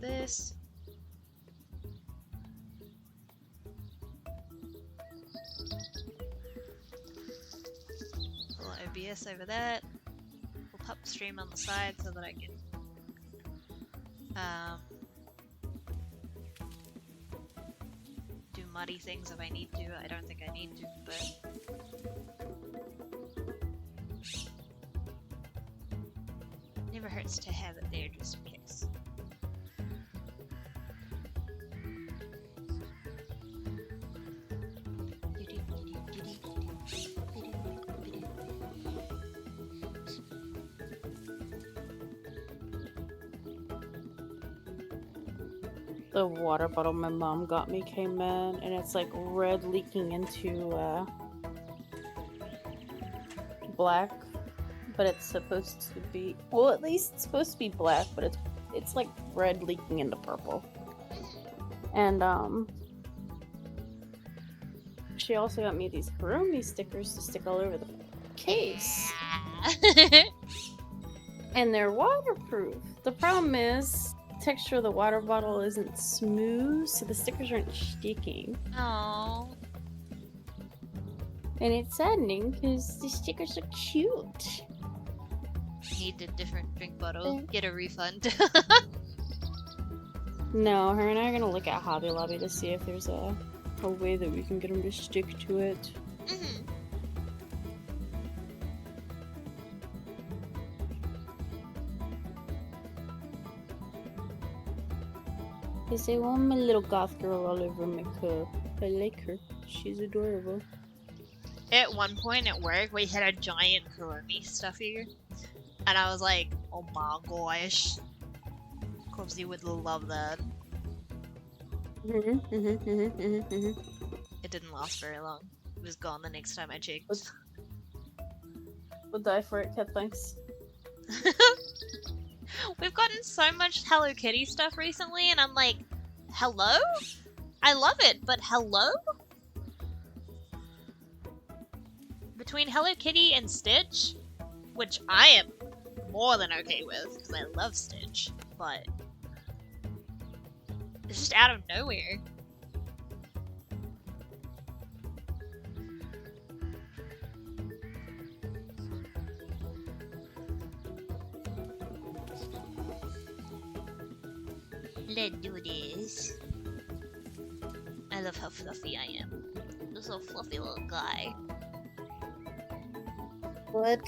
this. Pull OBS over that. We'll pop stream on the side so that I can do muddy things if I need to. I don't think I need to, but never hurts to have it there just in case. The water bottle my mom got me came in, and it's like red leaking into black, but it's supposed to be, well, at least it's supposed to be black, but it's like red leaking into purple. And she also got me these Hiromi stickers to stick all over the case. And they're waterproof. The problem is the texture of the water bottle isn't smooth, so the stickers aren't sticking. Oh. And it's saddening because the stickers are cute. Need a different drink bottle. Get a refund. No, her and I are gonna look at Hobby Lobby to see if there's a way that we can get them to stick to it. Mm-hmm. Because I want my little goth girl all over my cup. I like her. She's adorable. At one point at work, we had a giant Kuromi stuffy, and I was like, oh my gosh. Corpsey would love that. It It didn't last very long. It was gone the next time I checked. We'll die for it, Cat, thanks. We've gotten so much Hello Kitty stuff recently, and I'm like, hello? I love it, but hello? Between Hello Kitty and Stitch, which I am more than okay with, because I love Stitch, but it's just out of nowhere. Let's do this. I love how fluffy I am. This little fluffy little guy. What?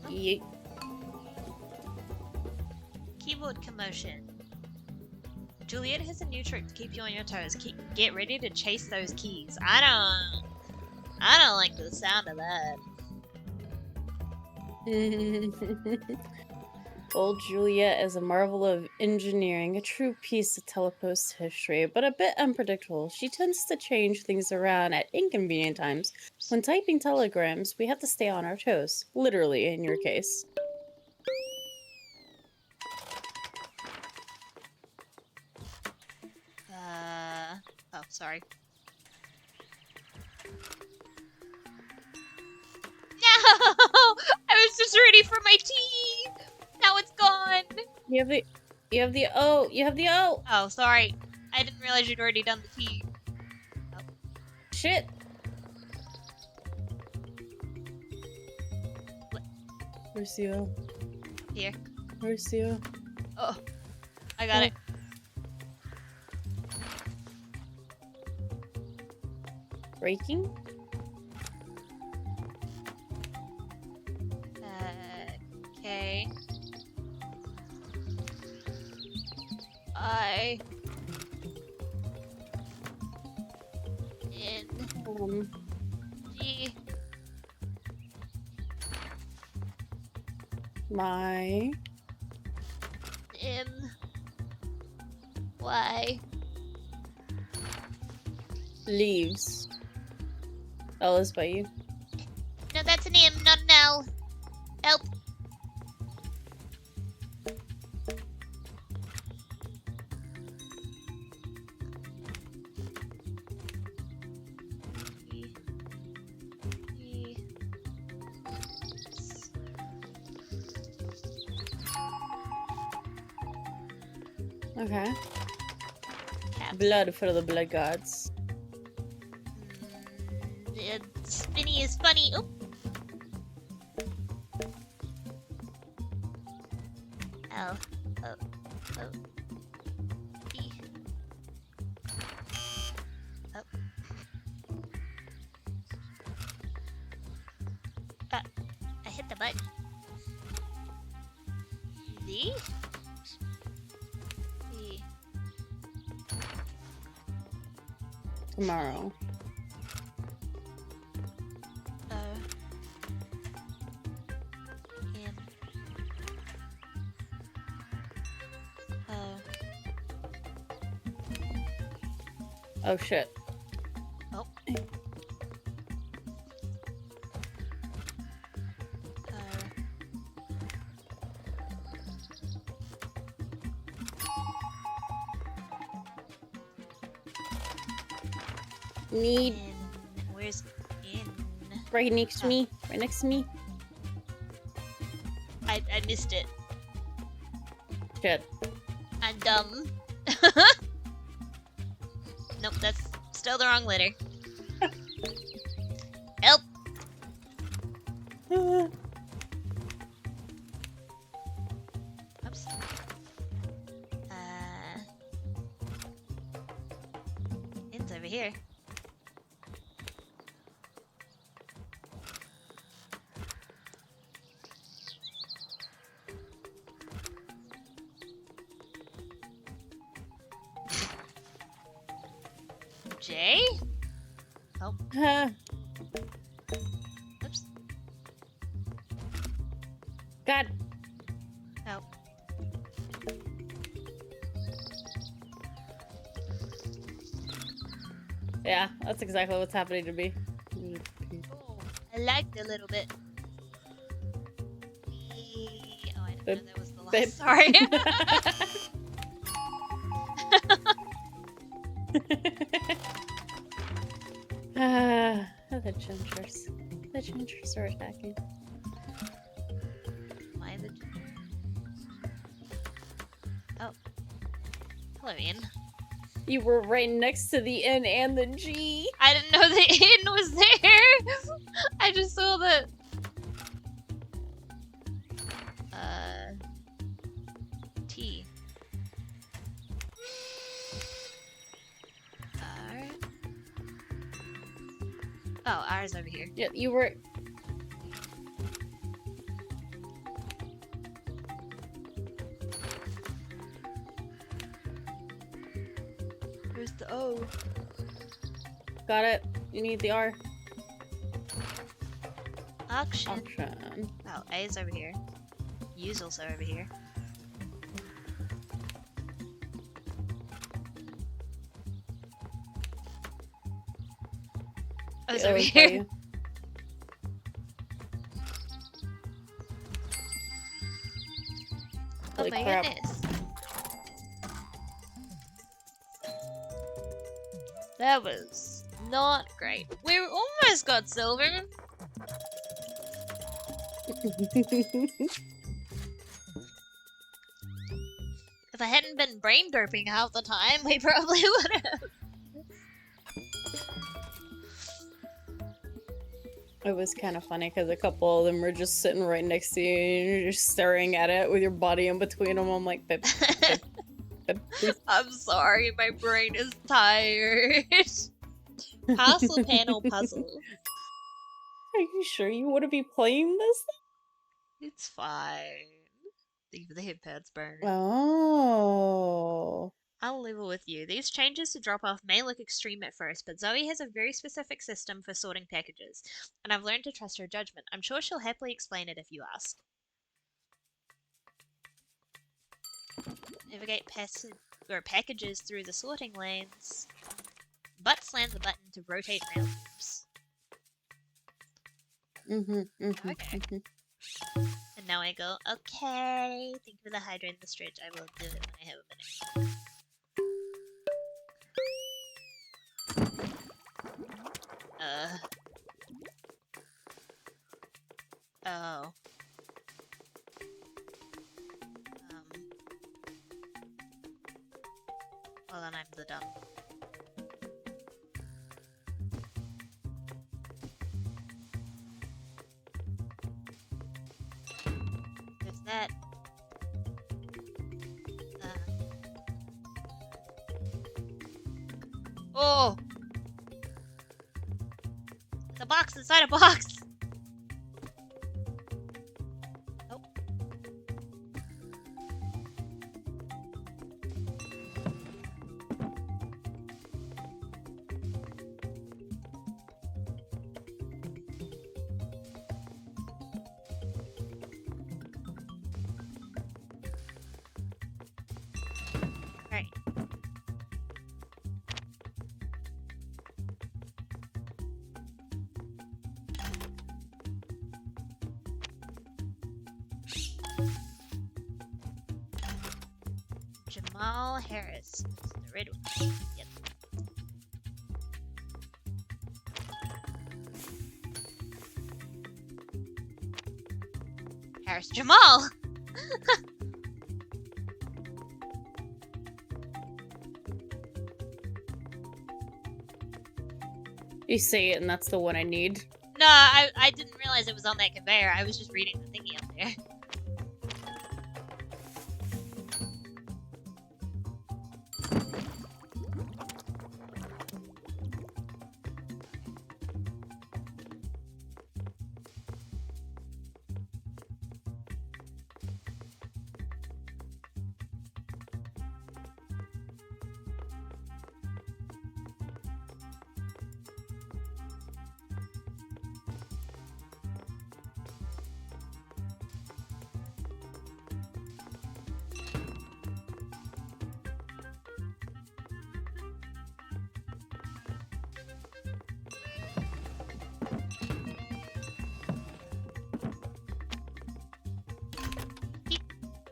Yeet. Keyboard commotion. Juliet has a new trick to keep you on your toes. Get ready to chase those keys. I don't like the sound of that. Old Juliet is a marvel of engineering, a true piece of telepost history, but a bit unpredictable. She tends to change things around at inconvenient times. When typing telegrams, we have to stay on our toes. Literally, in your case. Oh, sorry. No! I was just ready for my tea! Now it's gone! You have the O! Oh, sorry. I didn't realize you'd already done the tea. Oh. Shit! What? Where's the O? Here. Where's the O? Oh, I got it. Breaking? Okay. I... N... G... My... M... Y... Leaves. L is by you. No, that's an M, not an L. Help. Okay. Cats. Blood for the blood gods. Spinny is funny. Oop. L. O. O. E. Oh. I hit the button. Z? E. Tomorrow. N. Oh shit. Oh. Need N. Where's N? right next to me. Right next to me. I missed it. Shit. I'm dumb. Nope, that's still the wrong letter. Help! Oops. It's over here. J? Oh. Oops. God. Oh. Yeah, that's exactly what's happening to me. Oh, I lagged a little bit. Oh, I didn't know that was the last. Babe. Sorry. The chinchers. The chinchers are attacking. Why the... Oh. Hello, Ian. You were right next to the N and the G. I didn't know the N was there. I just saw the... T. R. Oh, R's over here. Yeah, you were. Where's the O? Got it. You need the R. Auction. Auction. Oh, A is over here. U's also over here. Oh, it's over here. Oh Holy my crap. goodness. That was not great. We almost got silver. If I hadn't been brain derping half the time, we probably would have. It was kind of funny because a couple of them were just sitting right next to you and you're just staring at it with your body in between them. I'm like, babe, please. I'm sorry, my brain is tired. Castle panel puzzle. Are you sure you want to be playing this? It's fine. Leave the head pads burn. Oh. I'll level with you. These changes to drop off may look extreme at first, but Zoe has a very specific system for sorting packages, and I've learned to trust her judgment. I'm sure she'll happily explain it if you ask. Navigate packages through the sorting lanes. Butt slams the button to rotate round loops. Okay. And now I go, okay, thank you for the hydrate and the stretch. I will do it when I have a minute. Oh. Well, then I'm the dumb. There's that. Oh! It's a box inside a box! Oh. Right. Jamal Harris. The red one. Yep. Harris Jamal! You say it, and that's the one I need. No, I didn't realize it was on that conveyor. I was just reading the thingy up there.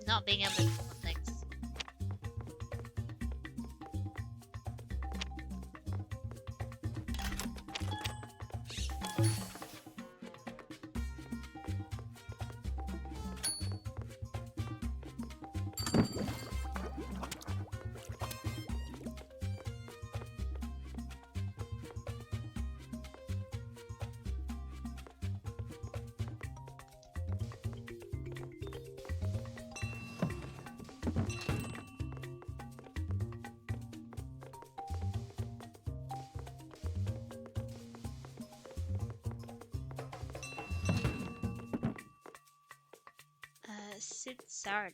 Not being able to do things. Sid Sourdough.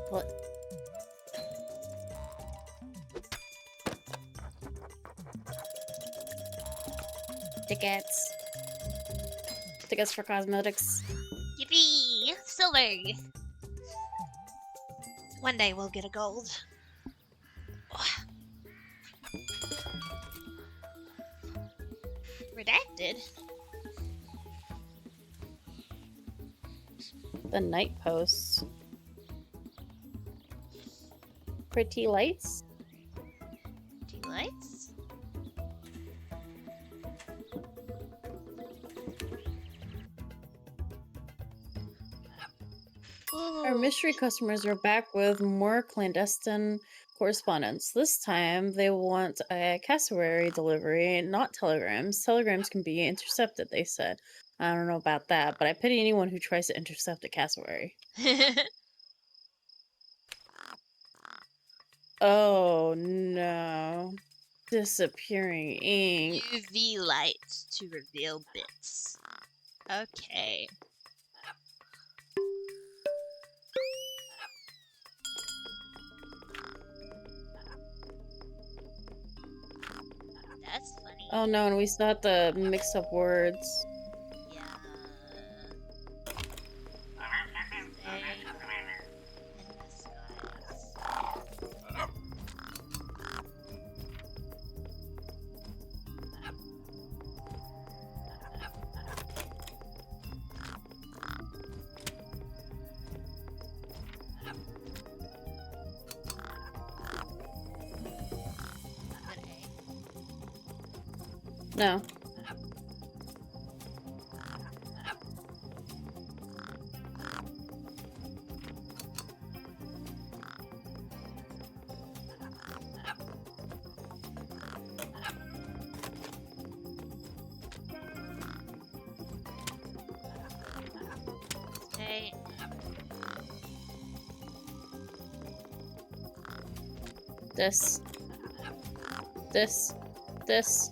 What? Tickets. Tickets for cosmetics. Yippee! Silver! One day we'll get a gold. Redacted? The night post. Pretty lights. Tea lights? Our mystery customers are back with more clandestine correspondence. This time, they want a cassowary delivery, not telegrams. Telegrams can be intercepted, they said. I don't know about that, but I pity anyone who tries to intercept a cassowary. Oh, no. Disappearing ink. UV lights to reveal bits. Okay. That's funny. Oh no, and we still have to mix up words. Yeah. Stay in disguise. No. Okay. This. This. This.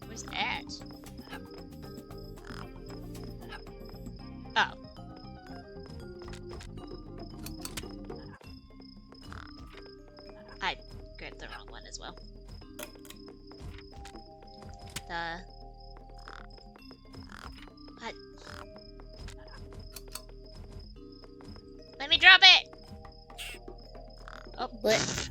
Where's that? Oh. I grabbed the wrong one as well. What? Let me drop it! Oh, What?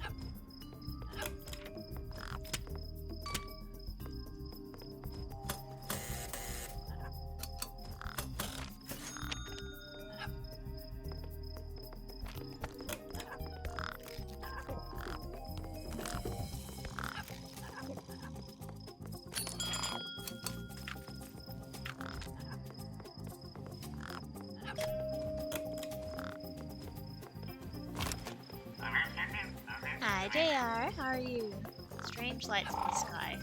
Hi, JR. How are you? Strange lights in the sky.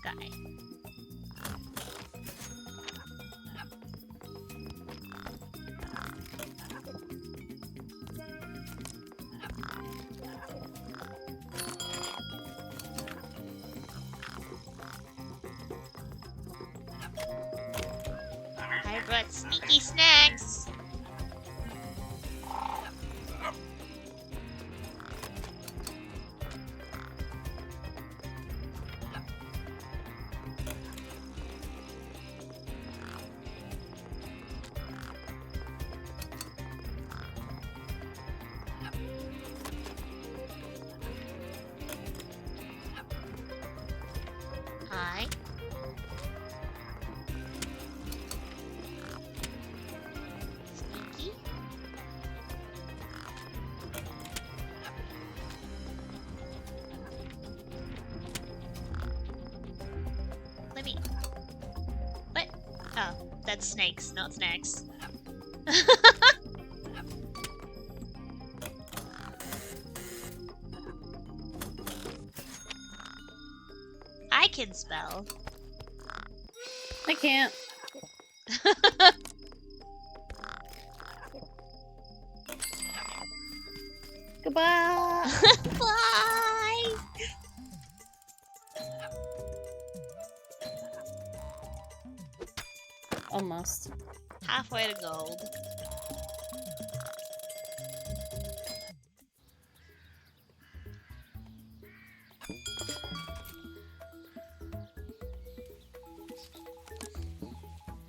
Sky. I brought sneaky snacks. Hi. Sneaky. Let me. What? Oh, that's snakes, not snacks. I can spell. I can't. Goodbye. Bye! Almost. Halfway to gold.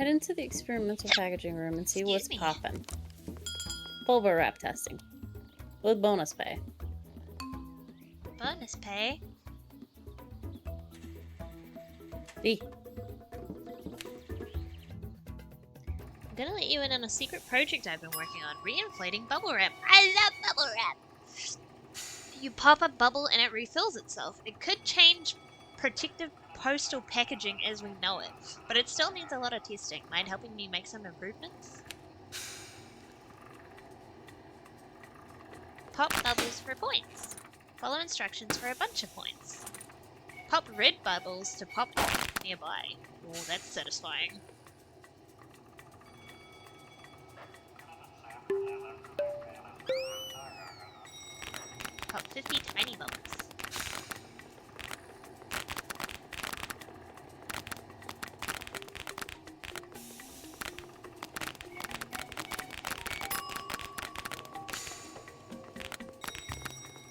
Head into the experimental packaging room and see Excuse what's me. poppin'. Bulba wrap testing. With bonus pay. Bonus pay? B. I'm gonna let you in on a secret project I've been working on. Reinflating bubble wrap. I love bubble wrap! You pop a bubble and it refills itself. It could change protective postal packaging as we know it, but it still needs a lot of testing. Mind helping me make some improvements? Pop bubbles for points. Follow instructions for a bunch of points. Pop red bubbles to pop nearby. Oh, that's satisfying. Pop 50 tiny bubbles.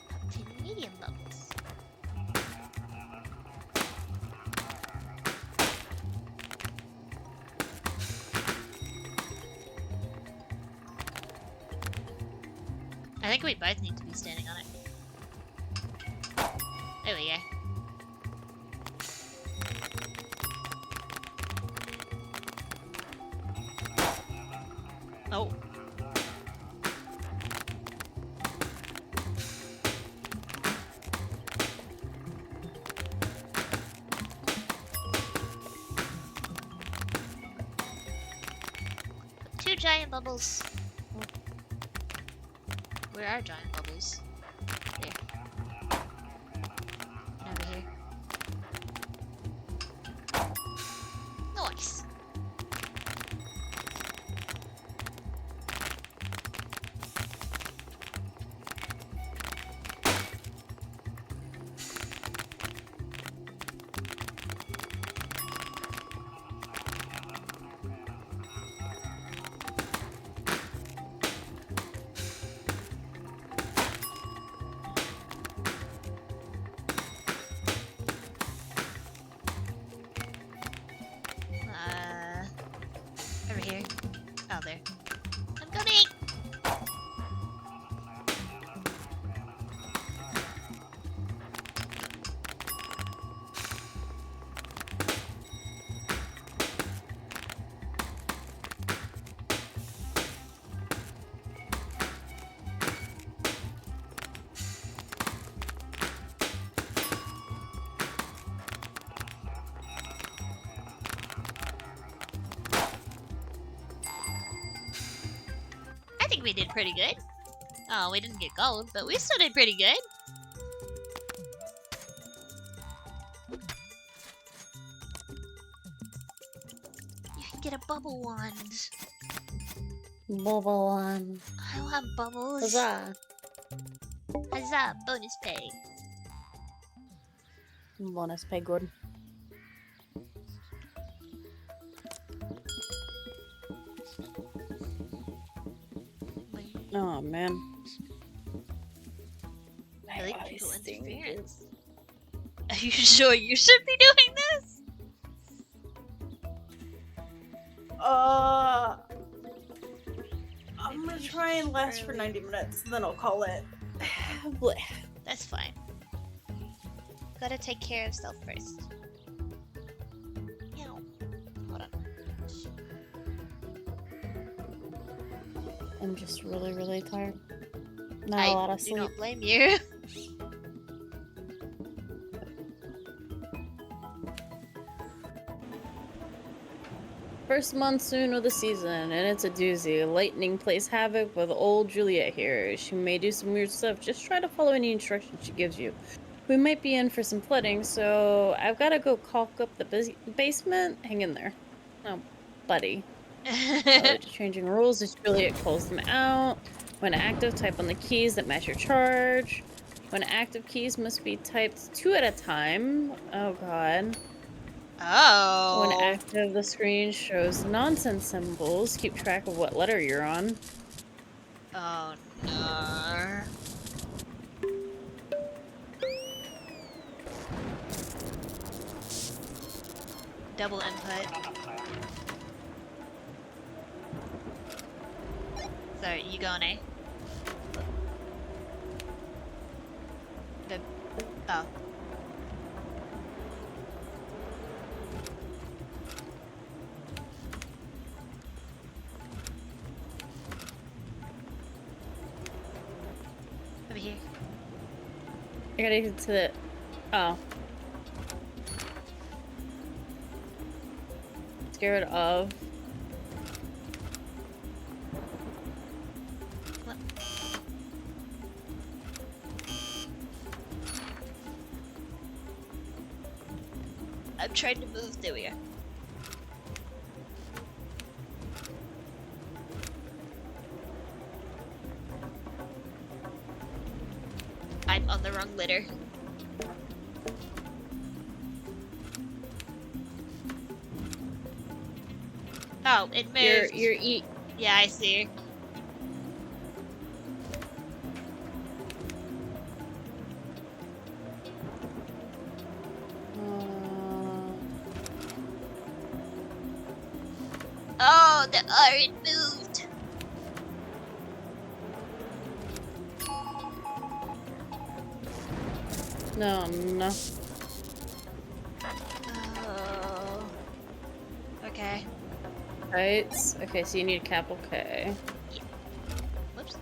Pop 10 medium bubbles. I think we both need to be standing on it. There we go. Oh. Two giant bubbles. Where are giant bubbles? There. And over here. Nice. Over here. Oh, there. I'm coming! I think we did pretty good. Oh, we didn't get gold, but we still did pretty good. You can get a bubble wand. Bubble on. I want bubbles. Huzzah. Huzzah, bonus pay. Bonus pay good. Oh man. Electrical interference. Are you sure you should be doing this? I'm gonna try and last for 90 minutes, then I'll call it. Blech. That's fine. Gotta take care of self first. Meow. Hold on. I'm just really tired. Not I a lot of do sleep. not blame you. First monsoon of the season, and it's a doozy. Lightning plays havoc with old Juliet here. She may do some weird stuff. Just try to follow any instructions she gives you. We might be in for some flooding, so I've got to go caulk up the basement. Hang in there. Oh, buddy. Changing rules as Juliet calls them out. When active, type on the keys that match your charge. When active keys must be typed 2 at a time. Oh god. Oh. When active, the screen shows nonsense symbols. Keep track of what letter you're on. Oh no. Double input. So, you going A? The... Oh. Over here. I gotta get to the... Oh. Scared of... What? I'm trying to move. There we go. I'm on the wrong litter. Oh, it moved. You're eat... Yeah, I see. Oh, the it moved. No. Oh. Okay. Right. Okay, so you need a capital K. Whoops.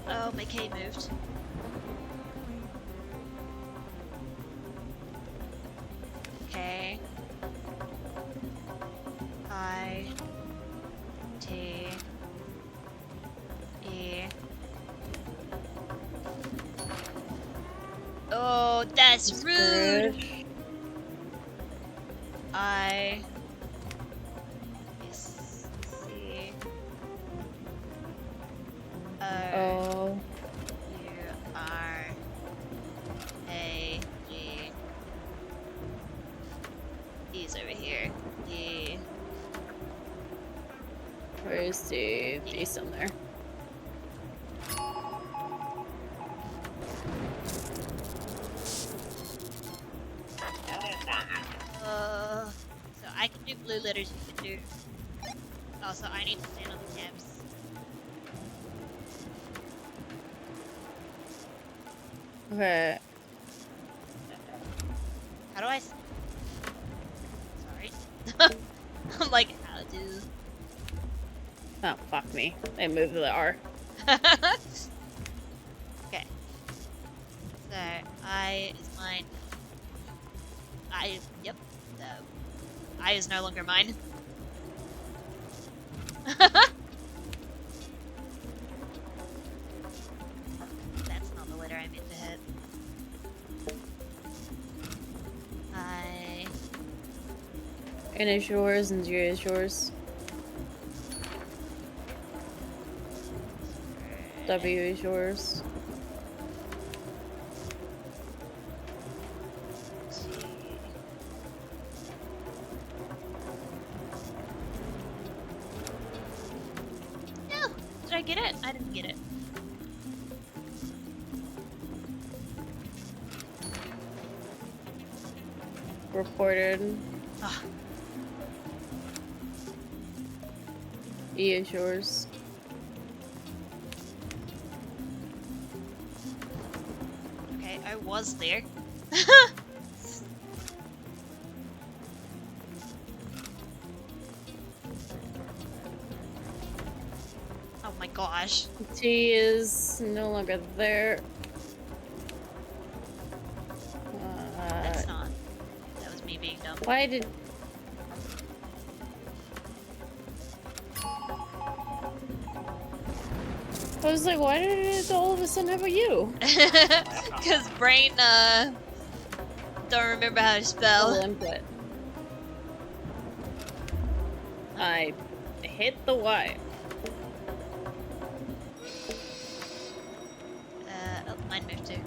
Oh, my K moved. K. I. T. E. Oh, that's rude. I. S. C. O. Oh. U. R. A. G. E's over here. D. Where's the D somewhere? So I can do blue letters, you can do... Oh, so I need to stand on the tabs. Okay. How do I... Sorry. I'm like, how do... Oh, fuck me. I moved the R. Okay. So, I is mine. I, yep. The I is no longer mine. That's not the letter I meant to hit. I... N is yours and 0 is yours. W is yours. No! Did I get it? I didn't get it. Reported. Ah. E is yours. Okay, I was there. Oh my gosh. T is no longer there. That's not. That was me being dumb. Why did... I was like, why did it all of a sudden have a U? Because brain, don't remember how to spell. Input. I hit the Y. Oh, mine moved too.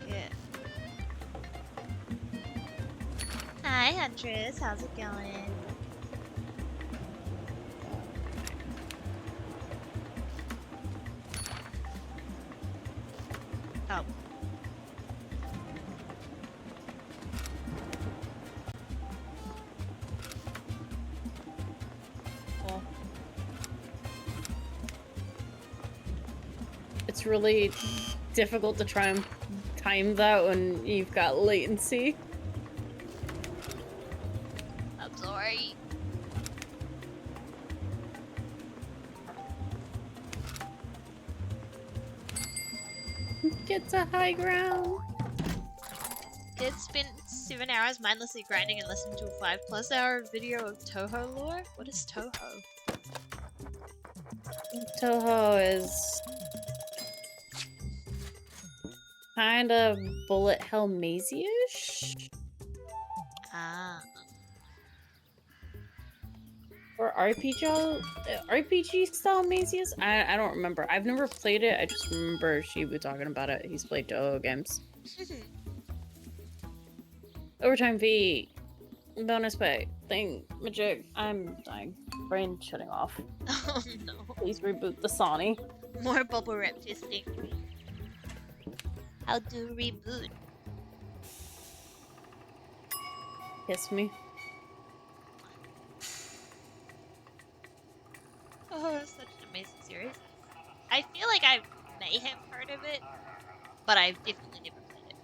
Yeah. Hi, Huntress. How's it going? Oh. It's really difficult to try and time that when you've got latency. I'm sorry. Get to high ground. Kids spent 7 hours mindlessly grinding and listening to a 5+ hour video of Toho lore? What is Toho? Toho is kind of bullet hell mazy-ish? Ah. Or RPG style mazies? I don't remember. I've never played it. I just remember Shibu talking about it. He's played Toho games. Overtime V. Bonus pay. Thing. Magic. I'm dying. Brain shutting off. Oh no. Please reboot the Sony. More bubble wrap fisting. How to reboot? Kiss me. Oh, it's such an amazing series. I feel like I may have heard of it, but I've definitely never played it.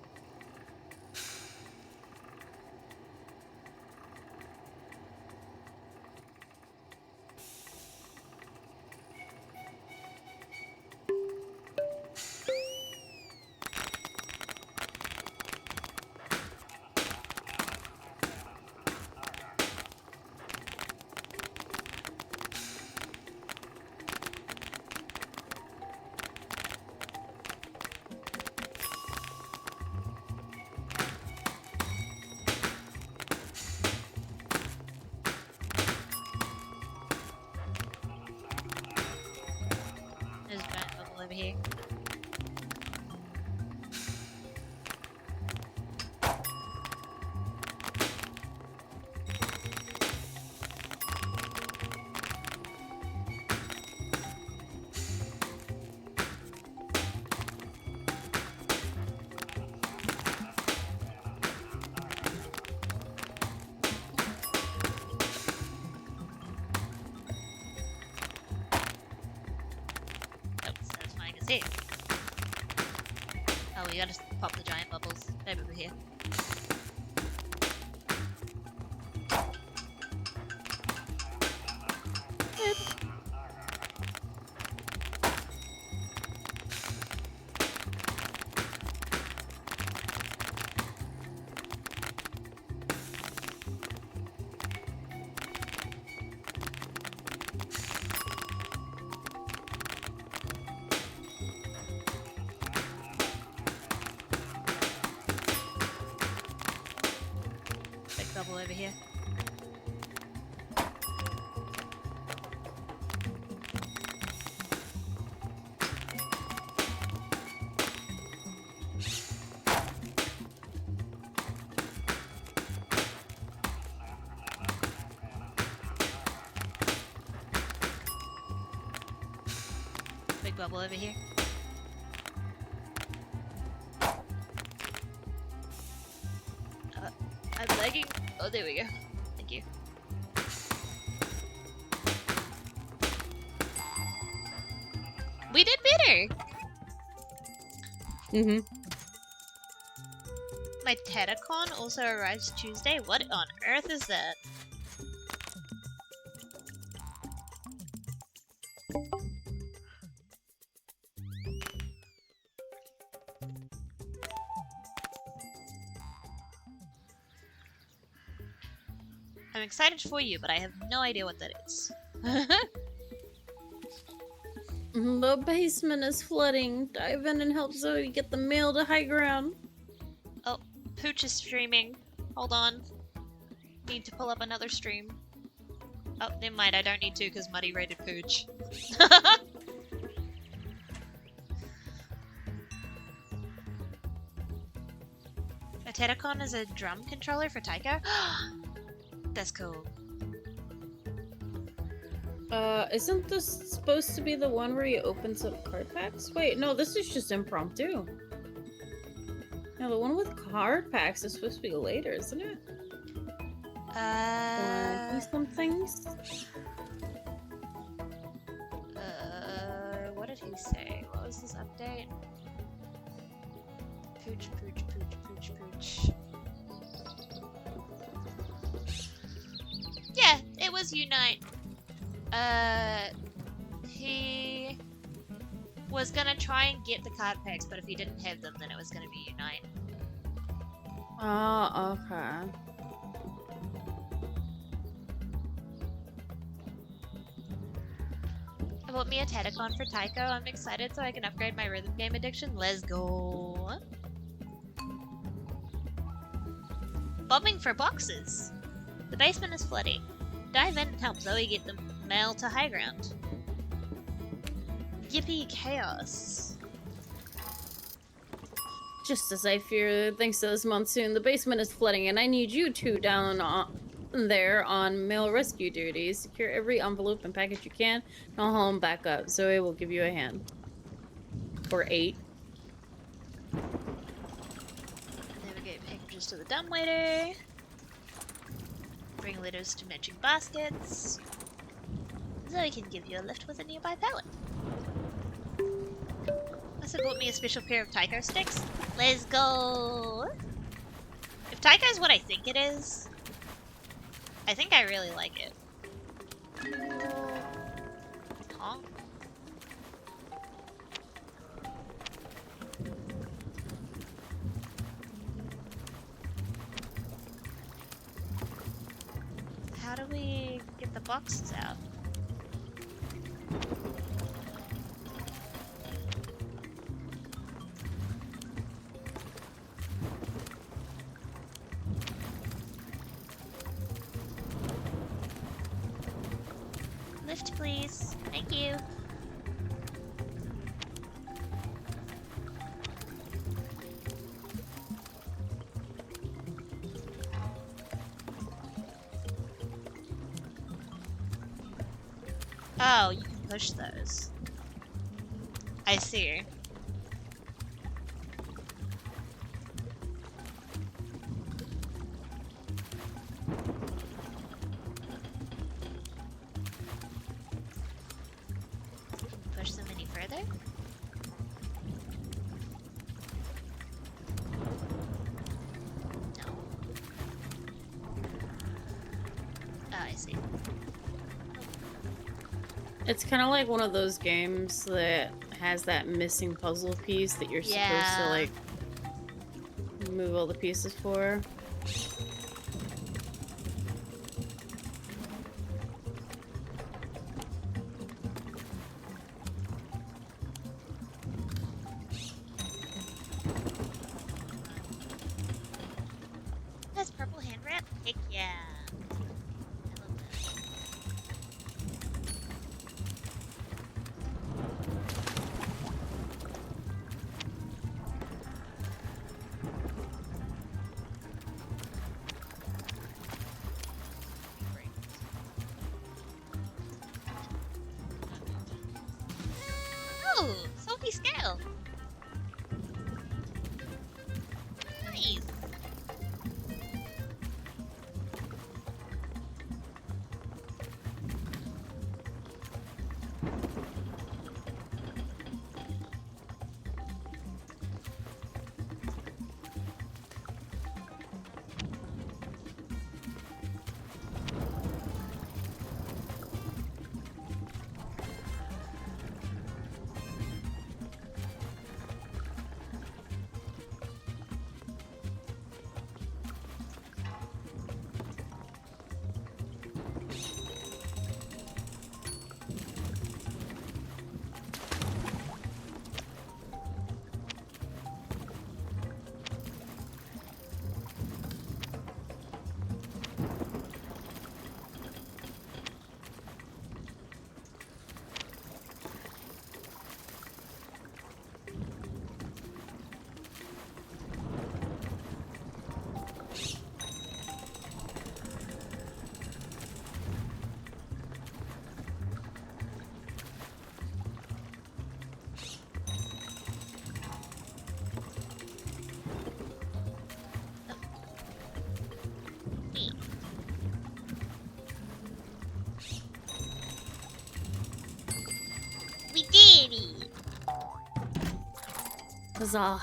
There's a giant bubble over here. That was satisfying as heck. Oh, we gotta pop the giant bubbles. They're over here. Big bubble over here. Big bubble over here. I'm lagging. Oh, there we go. Thank you. We did better! Mm-hmm. My Tedacon also arrives Tuesday. What on earth is that? I'm excited for you, but I have no idea what that is. The basement is flooding. Dive in and help Zoe get the mail to high ground. Oh, Pooch is streaming. Hold on. Need to pull up another stream. Oh, never mind. I don't need to because Muddy rated Pooch. A Tedacon is a drum controller for Taiko? That's cool. Isn't this supposed to be the one where he opens up card packs? Wait, no, this is just impromptu. No, the one with card packs is supposed to be later, isn't it? Some things? What did he say? What was this update? Pooch, pooch, pooch, pooch, pooch. Yeah, it was Unite. He was gonna try and get the card packs, but if he didn't have them, then it was gonna be Unite. Oh, okay. I bought me a Tadacon for Taiko. I'm excited so I can upgrade my rhythm game addiction. Let's go. Bombing for boxes. The basement is flooding. Dive in and help Zoe get the mail to high ground. Yippee chaos. Just as I feared, thanks to this monsoon, the basement is flooding, and I need you two down there on mail rescue duty. Secure every envelope and package you can, and I'll haul them back up. Zoe will give you a hand. Or 8. Navigate packages to the dumbwaiter. Bring litters to matching baskets. Zoe can give you a lift with a nearby pallet. Also bought me a special pair of Taiko sticks. Let's go! If Taiko is what I think it is, I think I really like it. Huh? How do we get the boxes out? Lift, please. Thank you. Oh, you can push those. I see. Can you push them any further? No. Oh, I see. It's kind of like one of those games that has that missing puzzle piece that you're supposed to, like, move all the pieces for. That's purple hand wrap? Heck yeah. I love that. Oh, salty scale. Nice. We did it! Huzzah.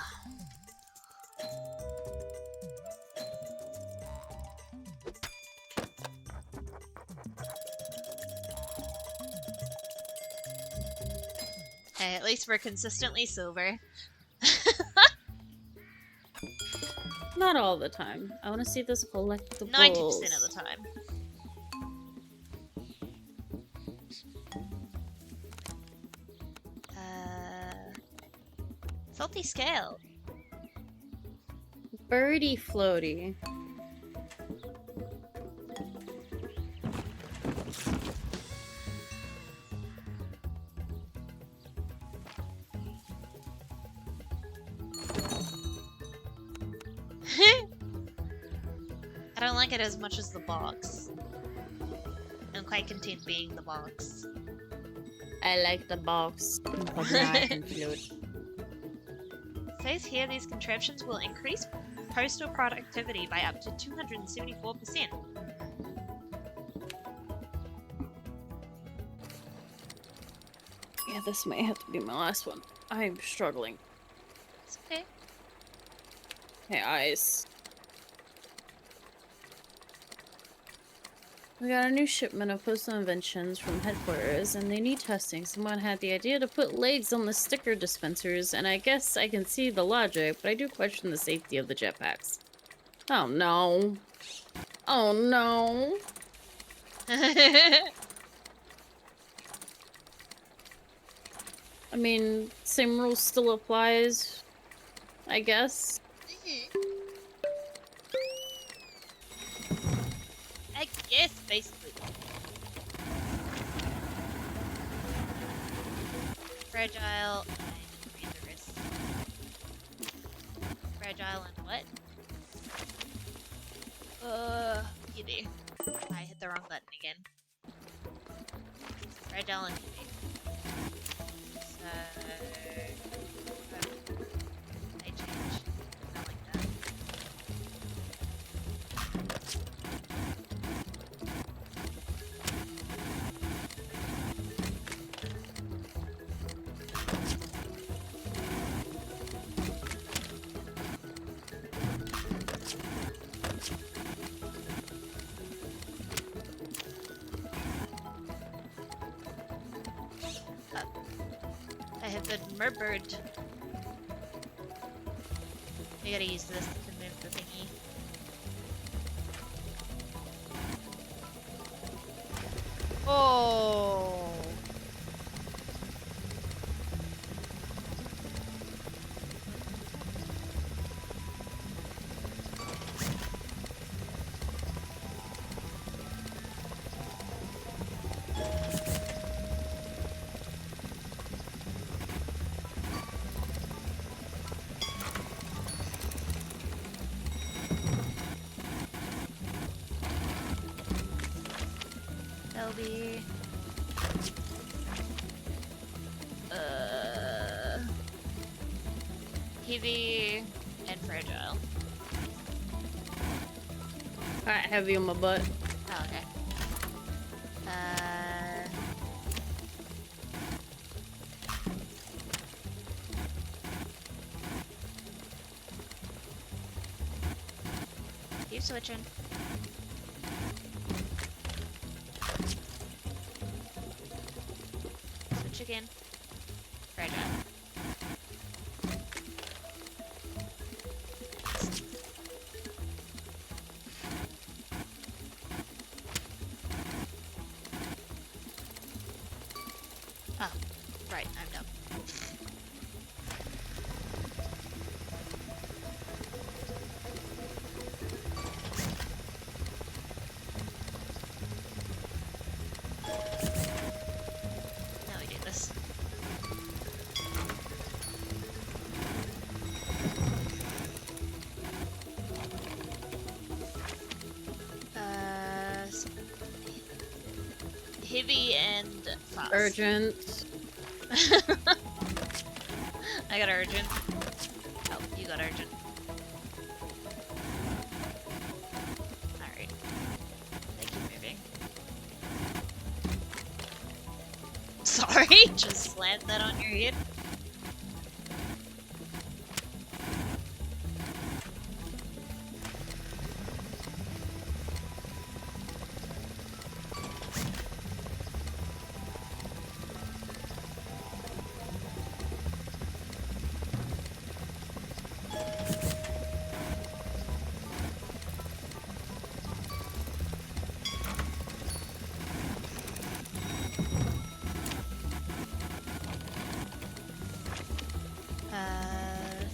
Hey, at least we're consistently silver. Not all the time. I want to see this collectibles. 90% of the time. Salty scale. Birdie floaty. I don't like it as much as the box. I'm quite content being the box. I like the box, but now I can float. It says here these contraptions will increase postal productivity by up to 274%. Yeah, this may have to be my last one. I'm struggling. It's okay. Hey, eyes. We got a new shipment of postal inventions from headquarters, and they need testing. Someone had the idea to put legs on the sticker dispensers, and I guess I can see the logic, but I do question the safety of the jetpacks. Oh no. Oh no. I mean, same rule still applies, I guess. I guess, basically. Fragile and dangerous. Fragile and what? Kiwi. I hit the wrong button again. Fragile and Kiwi. So... I change. Not like that. I have been murdered. I gotta use this to move the thingy. Oh! That'll be... Kiwi and fragile. Alright, heavy on my butt. Oh, okay. Keep switching. Switch again. Fragile. Oh, right, I'm dumb. Now we do this. S- Heavy and fast. Urgent. I got urgent. Oh, you got urgent. Alright. They keep moving. Sorry, just slammed that on your head. Uh,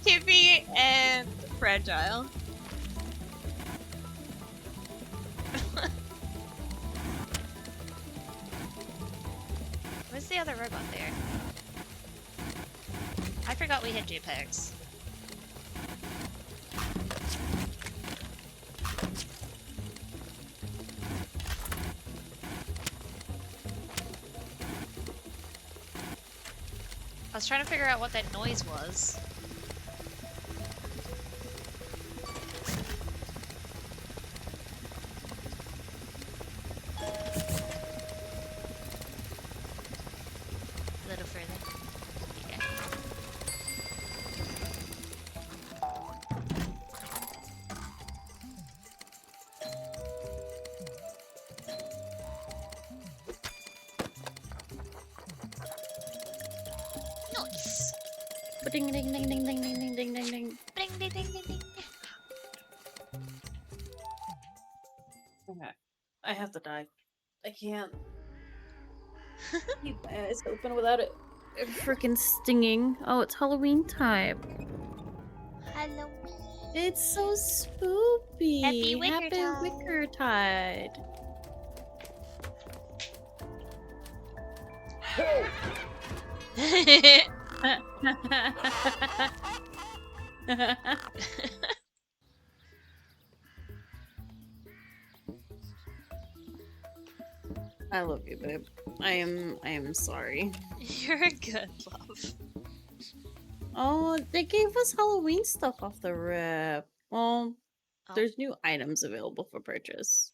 Kiwi and Fragile. Where's the other robot there? I forgot we had JPEGs. I was trying to figure out what that noise was. A little further. Yeah. Nice. Ding ding ding ding ding ding ding ding ding ding. Ding ding ding ding ding. Okay. I have to die. I can't keep my eyes open without it freaking stinging. Oh, it's Halloween time. Halloween. It's so spoopy. Happy Happy Wickertide. Wickertide. I love you, babe. I am sorry. You're good, love. Oh, they gave us Halloween stuff off the rip. Well, Oh, there's new items available for purchase.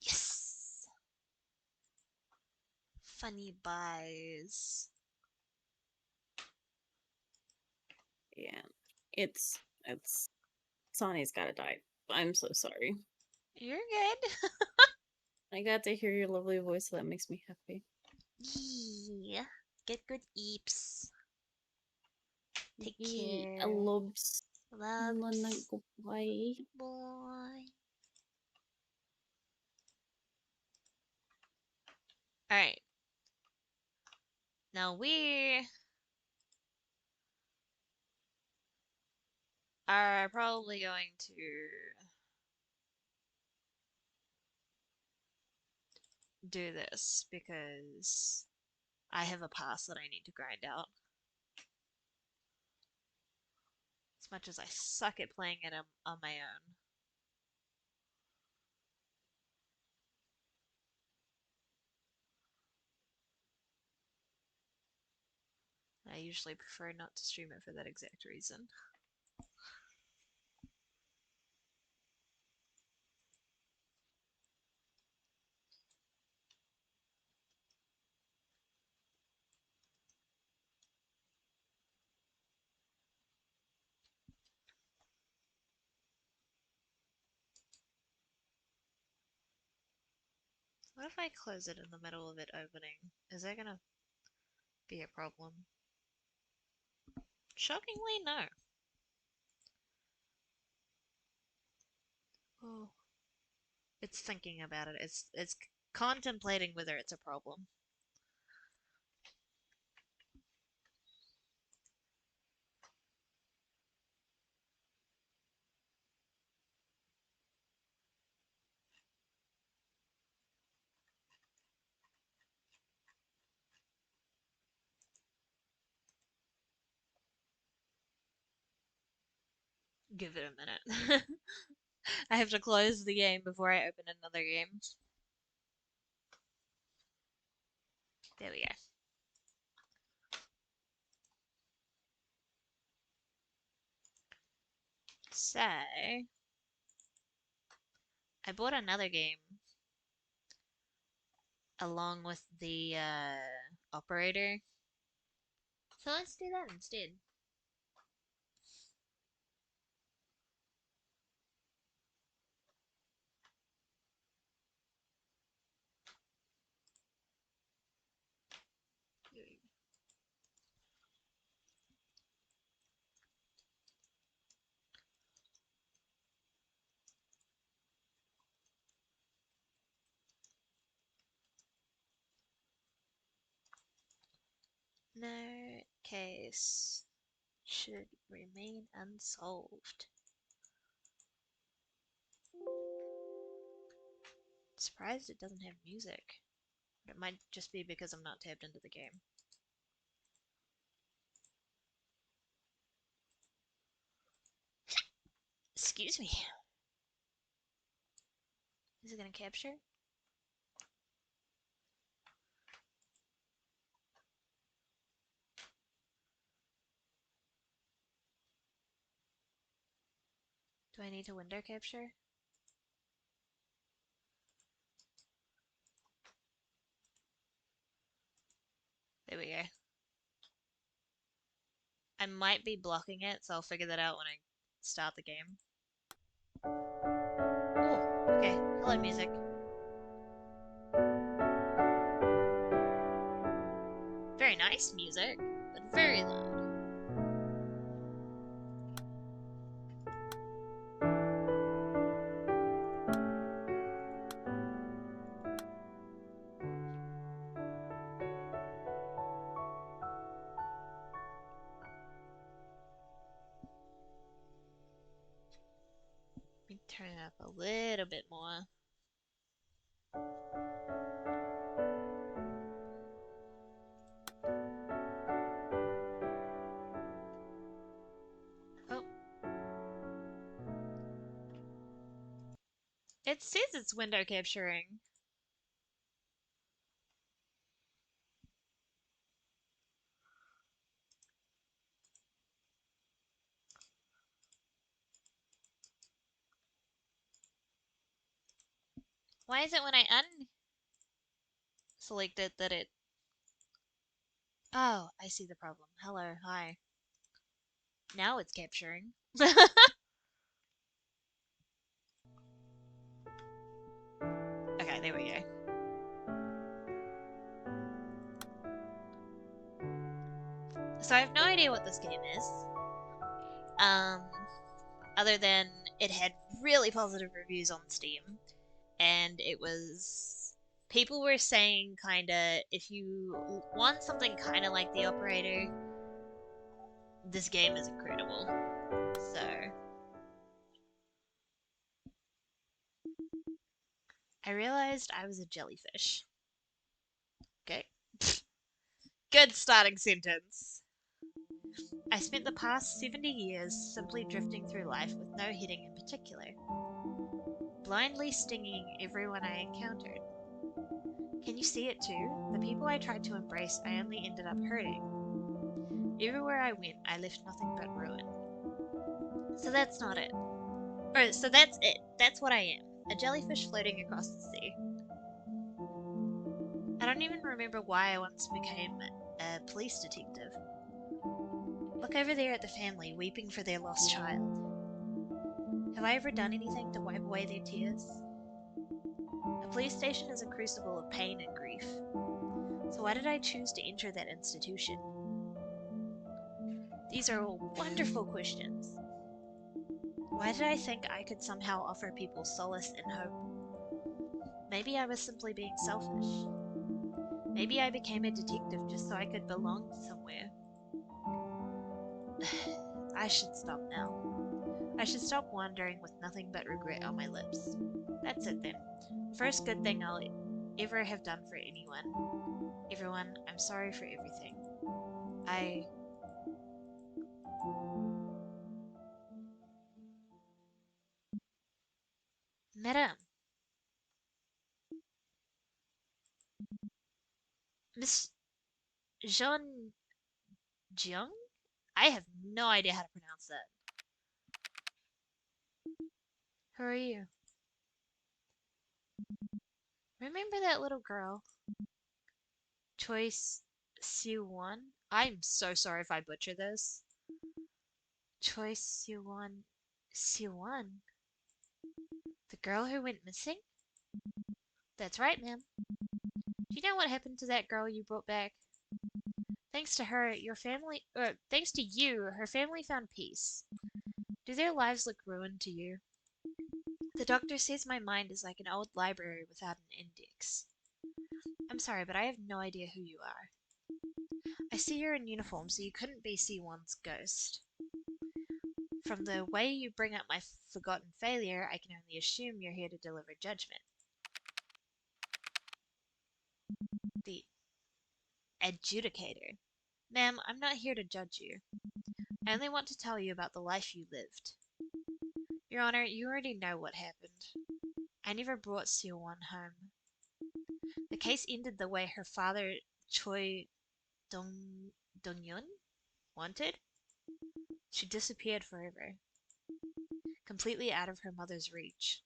yes. Funny buys. Yeah. It's Sonny's gotta die. I'm so sorry. You're good. I got to hear your lovely voice, so that makes me happy. Yeah. Get good eeps. Take I care. loves Loves. bye. Boy. Alright. Now we are probably going to do this because I have a pass that I need to grind out. As much as I suck at playing it on my own. I usually prefer not to stream it for that exact reason. What if I close it in the middle of it opening? Is that gonna be a problem? Shockingly, no. Oh, it's thinking about it. It's contemplating whether it's a problem. Give it a minute. I have to close the game before I open another game. There we go. So, I bought another game along with the operator. So let's do that instead. No case should remain unsolved. Surprised it doesn't have music. But it might just be because I'm not tabbed into the game. Excuse me. Is it gonna capture? Do I need to window capture? There we go. I might be blocking it, so I'll figure that out when I start the game. Oh, okay. Hello, music. Very nice music, but very loud. Let me turn it up a little bit more. Oh, it says it's window capturing. Why is it when I unselect it that it... Oh, I see the problem. Hello, hi. Now it's capturing. Okay, there we go. So I have no idea what this game is. Um, other than it had really positive reviews on Steam, and it was people were saying kind of if you want something kind of like the operator, this game is incredible. So I realized I was a jellyfish. Okay, good starting sentence. I spent the past 70 years simply drifting through life with no heading in particular, blindly stinging everyone I encountered. Can you see it too? The people I tried to embrace, I only ended up hurting. Everywhere I went, I left nothing but ruin. So that's not it. Or, so that's it. That's what I am. A jellyfish floating across the sea. I don't even remember why I once became a police detective. Look over there at the family weeping for their lost child. Have I ever done anything to wipe away their tears? A police station is a crucible of pain and grief. So why did I choose to enter that institution? These are all wonderful questions. Why did I think I could somehow offer people solace and hope? Maybe I was simply being selfish. Maybe I became a detective just so I could belong somewhere. I should stop now. I should stop wandering with nothing but regret on my lips. That's it then. First good thing I'll ever have done for anyone. Everyone, I'm sorry for everything. I... Madam, Miss Jean Jiang? I have no idea how to pronounce that. Who are you? Remember that little girl? Choice Siwon? I'm so sorry if I butcher this. Choice Siwon. Siwon? The girl who went missing? That's right, ma'am. Do you know what happened to that girl you brought back? Thanks to her, your family, or thanks to you, her family found peace. Do their lives look ruined to you? The doctor says my mind is like an old library without an index. I'm sorry, but I have no idea who you are. I see you're in uniform, so you couldn't be C1's ghost. From the way you bring up my forgotten failure, I can only assume you're here to deliver judgment. The adjudicator. Ma'am, I'm not here to judge you. I only want to tell you about the life you lived. Your Honor, you already know what happened. I never brought Seal-1 home. The case ended the way her father, Choi Dong-yun, wanted. She disappeared forever, completely out of her mother's reach.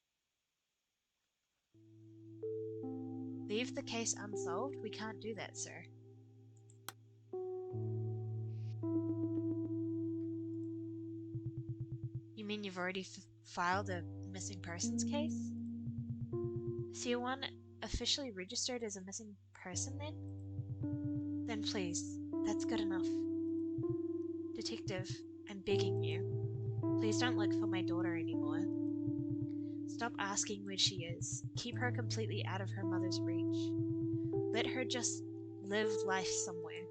Leave the case unsolved? We can't do that, sir. You mean you've already filed a missing persons case? Seal-1 officially registered as a missing person then? Then please, that's good enough. Detective, I'm begging you. Please don't look for my daughter anymore. Stop asking where she is. Keep her completely out of her mother's reach. Let her just live life somewhere.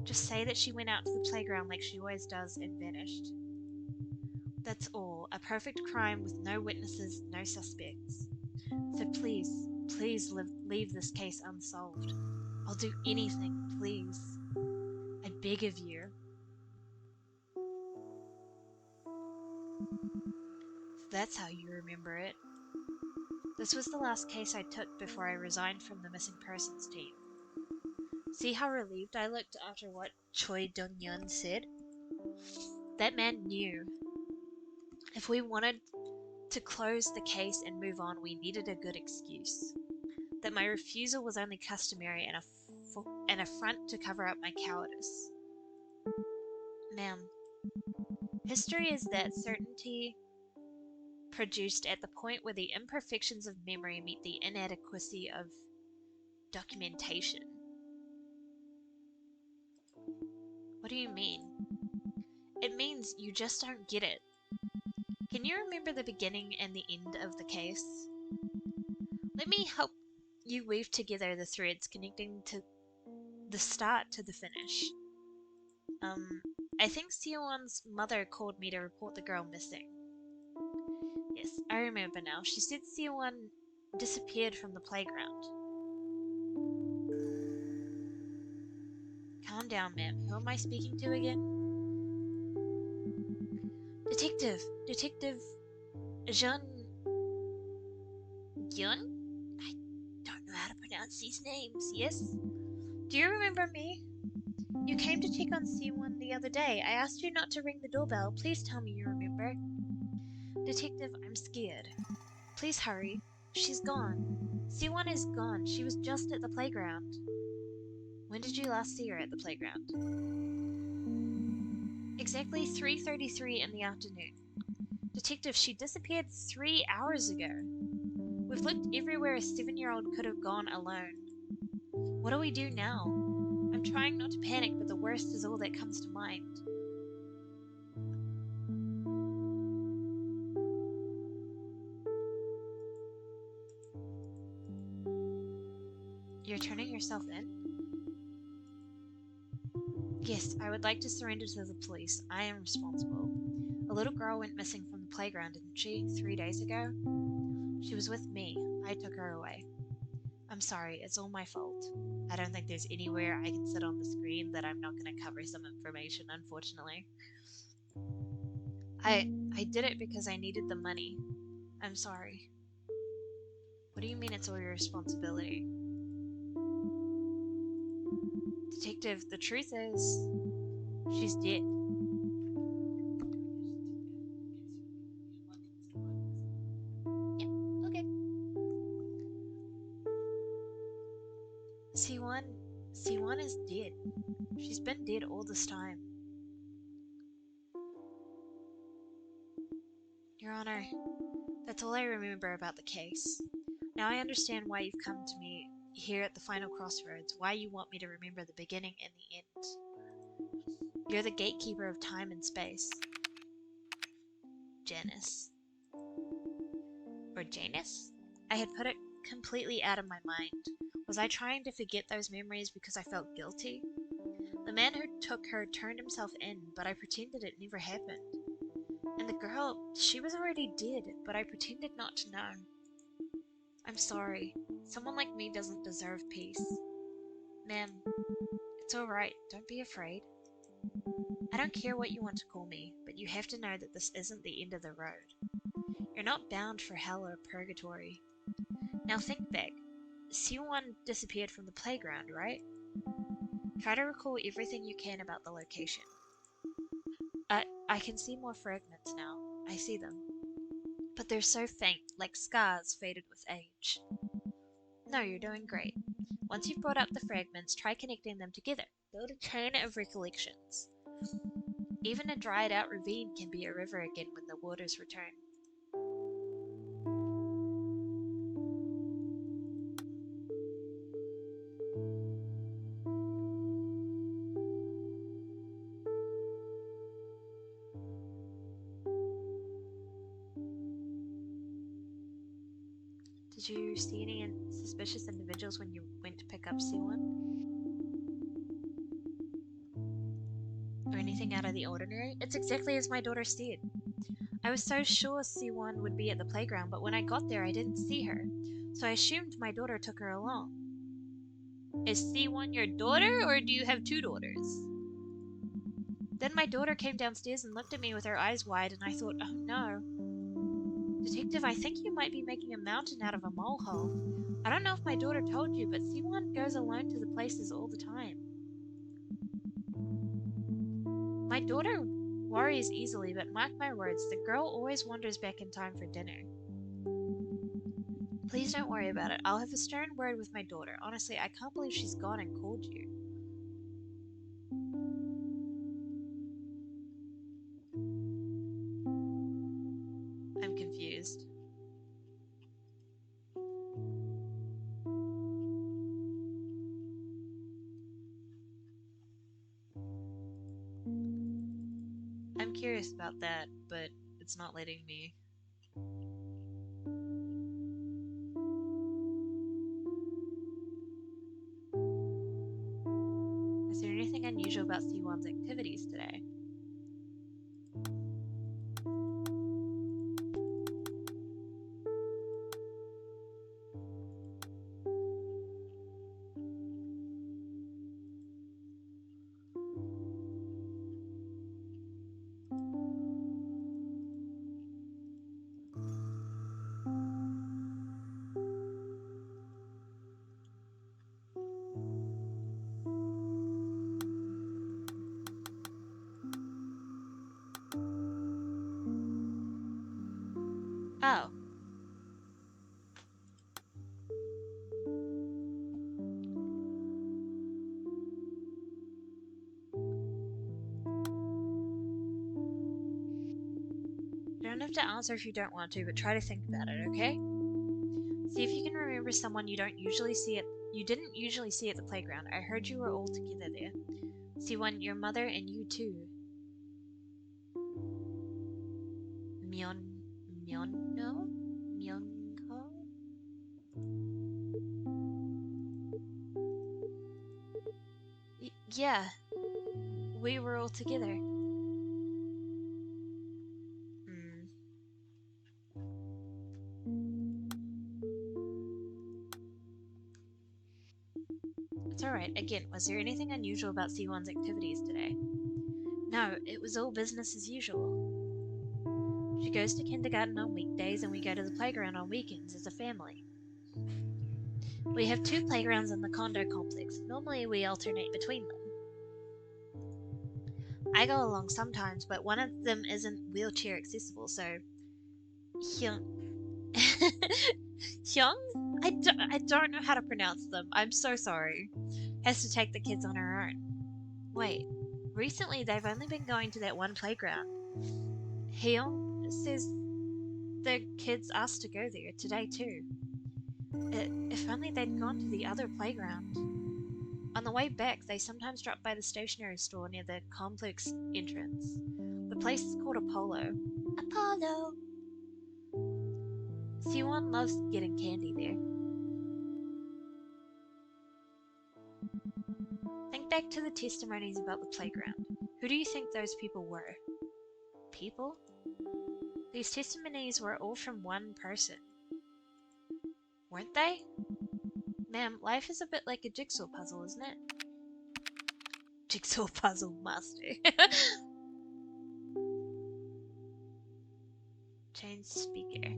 Just say that she went out to the playground like she always does and vanished. That's all. A perfect crime with no witnesses, no suspects. So please, please leave this case unsolved. I'll do anything, please. I beg of you. So that's how you remember it. This was the last case I took before I resigned from the missing persons team. See how relieved I looked after what Choi Dong-yun said? That man knew. If we wanted to close the case and move on, we needed a good excuse. That my refusal was only customary and an affront to cover up my cowardice. Ma'am, history is that certainty produced at the point where the imperfections of memory meet the inadequacy of documentation. What do you mean? It means you just don't get it. Can you remember the beginning and the end of the case? Let me help you weave together the threads connecting to the start to the finish. I think Sion's mother called me to report the girl missing. Yes, I remember now. She said Sion disappeared from the playground. Calm down, ma'am. Who am I speaking to again? Detective Jean Gyun? I don't know how to pronounce these names, yes? Do you remember me? You came to check on C1 the other day. I asked you not to ring the doorbell. Please tell me you remember. Detective, I'm scared. Please hurry. She's gone. C1 is gone. She was just at the playground. When did you last see her at the playground? Exactly 3:33 in the afternoon. Detective, she disappeared 3 hours ago. We've looked everywhere a 7-year-old could have gone alone. What do we do now? I'm trying not to panic, but the worst is all that comes to mind. You're turning yourself in? Yes, I would like to surrender to the police. I am responsible. A little girl went missing from the playground, didn't she? 3 days ago? She was with me. I took her away. I'm sorry, it's all my fault. I don't think there's anywhere I can sit on the screen that I'm not going to cover some information, unfortunately. I did it because I needed the money. I'm sorry. What do you mean it's all your responsibility? Detective, the truth is, she's dead. Yeah, okay. C1, C1 is dead. She's been dead all this time. Your Honor, that's all I remember about the case. Now I understand why you've come to me here at the final crossroads, why you want me to remember the beginning and the end. You're the gatekeeper of time and space. Janice. Or Janus? I had put it completely out of my mind? Was I trying to forget those memories because I felt guilty? The man who took her turned himself in, but I pretended it never happened. And the girl, she was already dead, but I pretended not to know. I'm sorry. Someone like me doesn't deserve peace. Ma'am, it's alright. Don't be afraid. I don't care what you want to call me, but you have to know that this isn't the end of the road. You're not bound for hell or purgatory. Now think back. Siwon disappeared from the playground, right? Try to recall everything you can about the location. I can see more fragments now. I see them. But they're so faint, like scars faded with age. No, you're doing great. Once you've brought up the fragments, try connecting them together. Build a chain of recollections. Even a dried out ravine can be a river again when the waters return. Did you see any suspicious individuals when you went to pick up C1? Or anything out of the ordinary? It's exactly as my daughter said. I was so sure C1 would be at the playground, but when I got there I didn't see her. So I assumed my daughter took her along. Is C1 your daughter, or do you have two daughters? Then my daughter came downstairs and looked at me with her eyes wide, and I thought, oh no. Detective, I think you might be making a mountain out of a molehill. I don't know if my daughter told you, but C1 goes alone to the places all the time. My daughter worries easily, but mark my words, the girl always wanders back in time for dinner. Please don't worry about it. I'll have a stern word with my daughter. Honestly, I can't believe she's gone and called you. I'm confused. I'm curious about that, but it's not letting me. Is there anything unusual about C1's activities today? Oh, you don't have to answer if you don't want to, but try to think about it, okay? See if you can remember someone you didn't usually see at the playground. I heard you were all together there. C1, your mother and you too. Myon Myonno? Myonho? Yeah, we were all together. Hmm. It's alright. Again, was there anything unusual about C1's activities today? No, it was all business as usual. She goes to kindergarten on weekdays and we go to the playground on weekends as a family. We have two playgrounds in the condo complex. Normally we alternate between them. I go along sometimes, but one of them isn't wheelchair accessible, so Hyung. Hyung? I don't know how to pronounce them. I'm so sorry. Has to take the kids on her own. Wait, recently they've only been going to that one playground. Hyung says the kids asked to go there today too. If only they'd gone to the other playground. On the way back, they sometimes drop by the stationery store near the complex entrance. The place is called Apollo. Apollo! Siwon loves getting candy there. Think back to the testimonies about the playground. Who do you think those people were? People? These testimonies were all from one person, weren't they? Ma'am, life is a bit like a jigsaw puzzle, isn't it? Jigsaw puzzle master. Change speaker.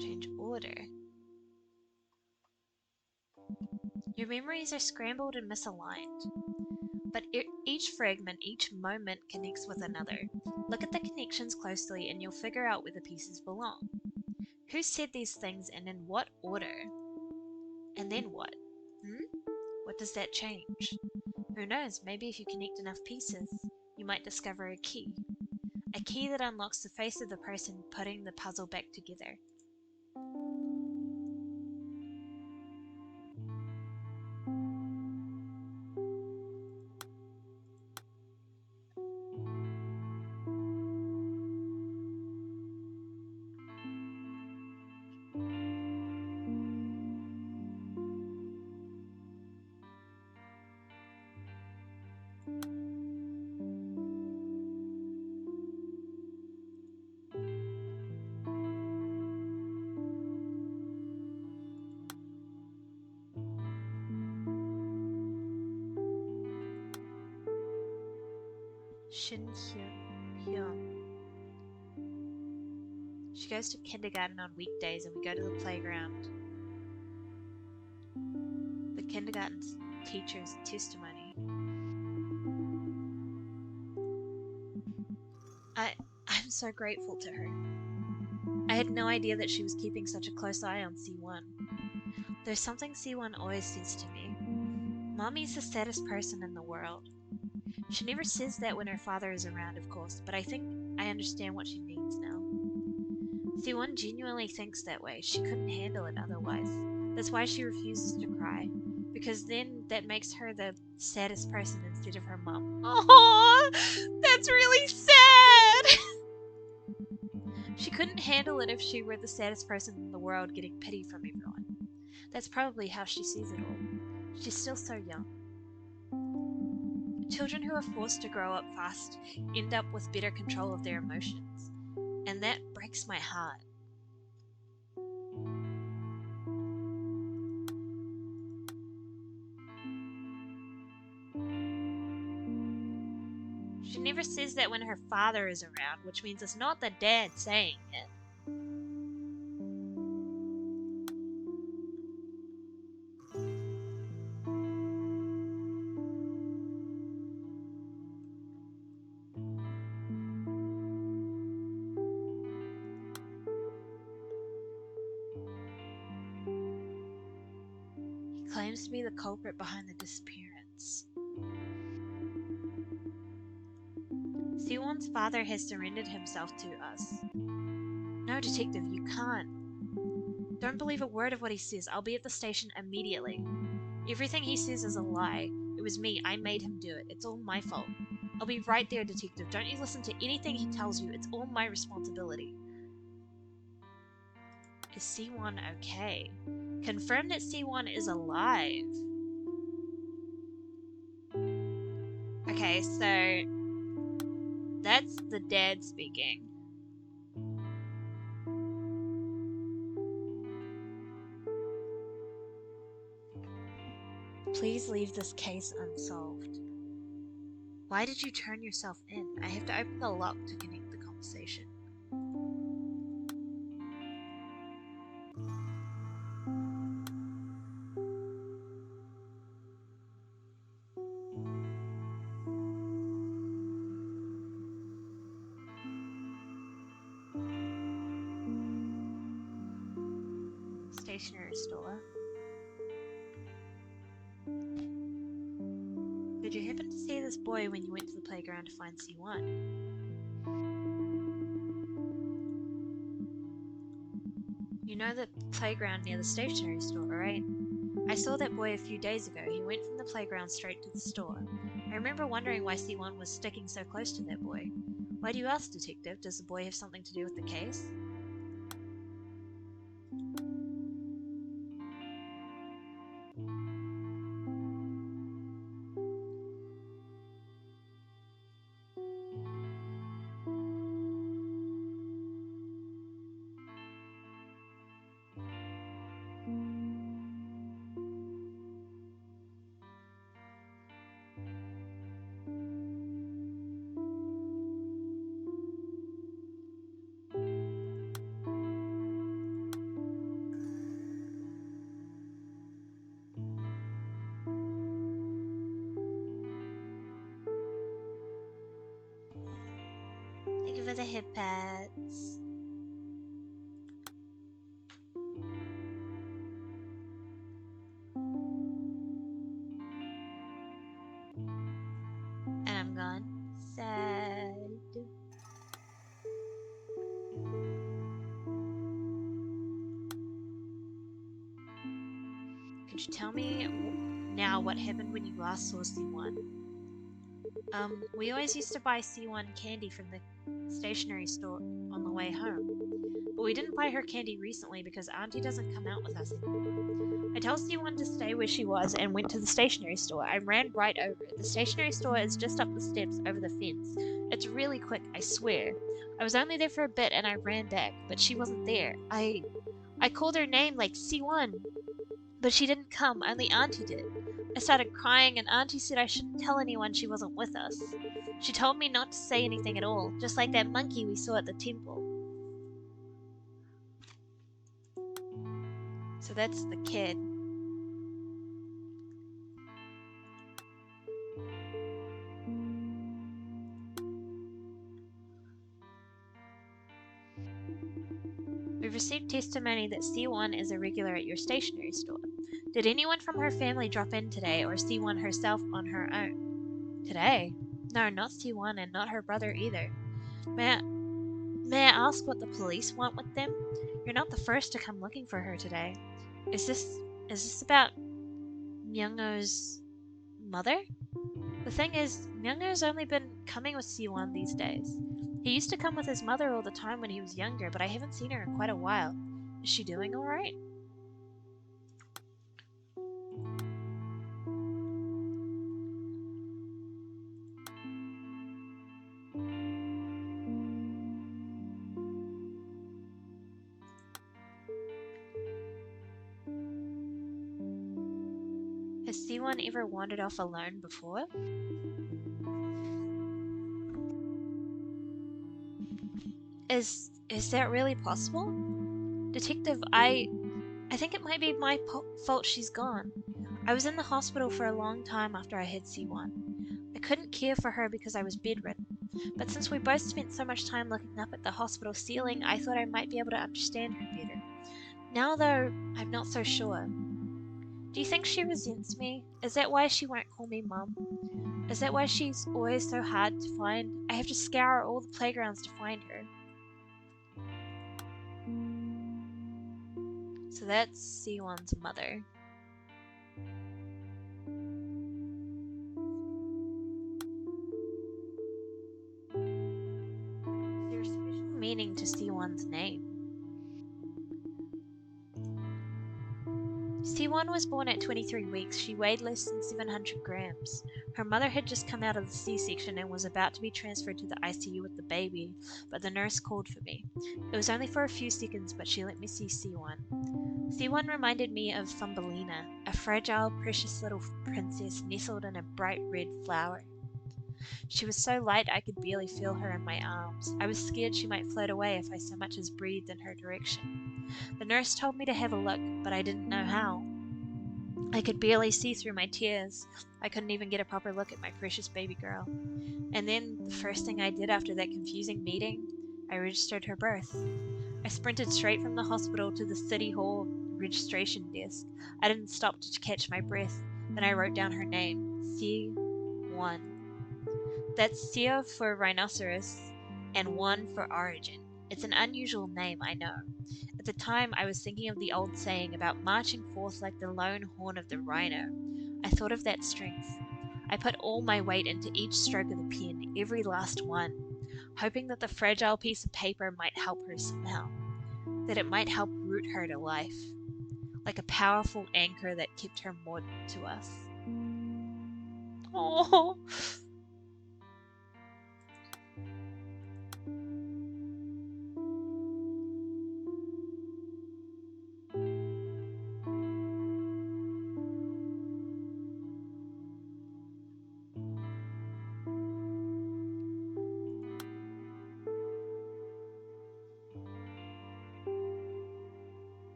Change order. Your memories are scrambled and misaligned. But each fragment, each moment connects with another. Look at the connections closely and you'll figure out where the pieces belong. Who said these things and in what order? And then what? What does that change? Who knows, maybe if you connect enough pieces, you might discover a key. A key that unlocks the face of the person putting the puzzle back together. Shin Hyun. She goes to kindergarten on weekdays and we go to the playground. The kindergarten teacher's testimony. I'm so grateful to her. I had no idea that she was keeping such a close eye on C1. There's something C1 always says to me. Mommy's the saddest person in the world. She never says that when her father is around, of course, but I think I understand what she means now. C1 genuinely thinks that way. She couldn't handle it otherwise. That's why she refuses to cry. Because then that makes her the saddest person instead of her mom. Oh, that's really sad! She couldn't handle it if she were the saddest person in the world getting pity from everyone. That's probably how she sees it all. She's still so young. Children who are forced to grow up fast end up with better control of their emotions. And that breaks my heart. She never says that when her father is around, which means it's not the dad saying it. He claims to be the culprit behind the disappearance. Siwon's father has surrendered himself to us. No, detective, you can't. Don't believe a word of what he says. I'll be at the station immediately. Everything he says is a lie. It was me. I made him do it. It's all my fault. I'll be right there, detective. Don't you listen to anything he tells you. It's all my responsibility. Is C1 okay? Confirm that C1 is alive. Okay, so that's the dad speaking. Please leave this case unsolved. Why did you turn yourself in? I have to open the lock to connect the conversation. Stationery store. Did you happen to see this boy when you went to the playground to find C1? You know the playground near the stationery store, right? I saw that boy a few days ago. He went from the playground straight to the store. I remember wondering why C1 was sticking so close to that boy. Why do you ask, Detective? Does the boy have something to do with the case? Thank you for the hip pats. And I'm gone. Sad. Could you tell me now what happened when you last saw C1? We always used to buy C1 candy from the stationery store on the way home. But we didn't buy her candy recently because Auntie doesn't come out with us anymore. I told C1 to stay where she was and went to the stationery store. I ran right over it. The stationery store is just up the steps over the fence. It's really quick, I swear. I was only there for a bit and I ran back, but she wasn't there. I called her name like C1, but she didn't come, only Auntie did. I started crying and Auntie said I shouldn't tell anyone she wasn't with us. She told me not to say anything at all, just like that monkey we saw at the temple. So that's the kid. We've received testimony that C1 is a regular at your stationery store. Did anyone from her family drop in today or C1 herself on her own? Today? No, not C1 and not her brother either. May I ask what the police want with them? You're not the first to come looking for her today. Is this about Myungo's mother? The thing is, Myungo's only been coming with C1 these days. He used to come with his mother all the time when he was younger, but I haven't seen her in quite a while. Is she doing alright? Has C1 ever wandered off alone before? Is that really possible? Detective, I think it might be my fault she's gone. I was in the hospital for a long time after I had C1. I couldn't care for her because I was bedridden, but since we both spent so much time looking up at the hospital ceiling, I thought I might be able to understand her better. Now, though, I'm not so sure. Do you think she resents me? Is that why she won't call me Mum? Is that why she's always so hard to find? I have to scour all the playgrounds to find her. So that's C1's mother. Is there a special meaning to C1's name? C1 was born at 23 weeks. She weighed less than 700 grams. Her mother had just come out of the C-section and was about to be transferred to the ICU with the baby, but the nurse called for me. It was only for a few seconds, but she let me see C1. C1 reminded me of Thumbelina, a fragile, precious little princess nestled in a bright red flower. She was so light I could barely feel her in my arms. I was scared she might float away if I so much as breathed in her direction. The nurse told me to have a look, but I didn't know how. I could barely see through my tears. I couldn't even get a proper look at my precious baby girl. And then, the first thing I did after that confusing meeting, I registered her birth. I sprinted straight from the hospital to the City Hall registration desk. I didn't stop to catch my breath. Then I wrote down her name, C1. That's Sia for rhinoceros and 1 for origin. It's an unusual name, I know. At the time, I was thinking of the old saying about marching forth like the lone horn of the rhino. I thought of that strength. I put all my weight into each stroke of the pen, every last one. hoping that the fragile piece of paper might help her somehow, that it might help root her to life, like a powerful anchor that kept her moored to us. Oh.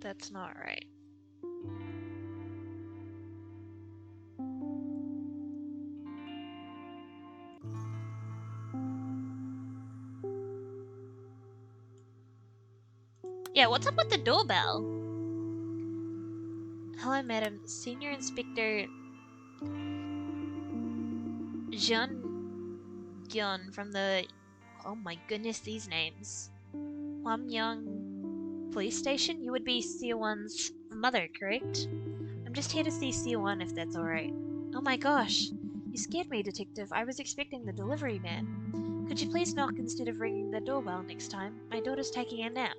That's not right. Yeah, what's up with the doorbell? Hello, madam. Senior Inspector Jean Gyeon from the... Oh my goodness, these names. Hwamyong Police Station? You would be Siwon's mother, correct? I'm just here to see Siwon if that's alright. Oh my gosh. You scared me, Detective. I was expecting the delivery man. Could you please knock instead of ringing the doorbell next time? My daughter's taking a nap.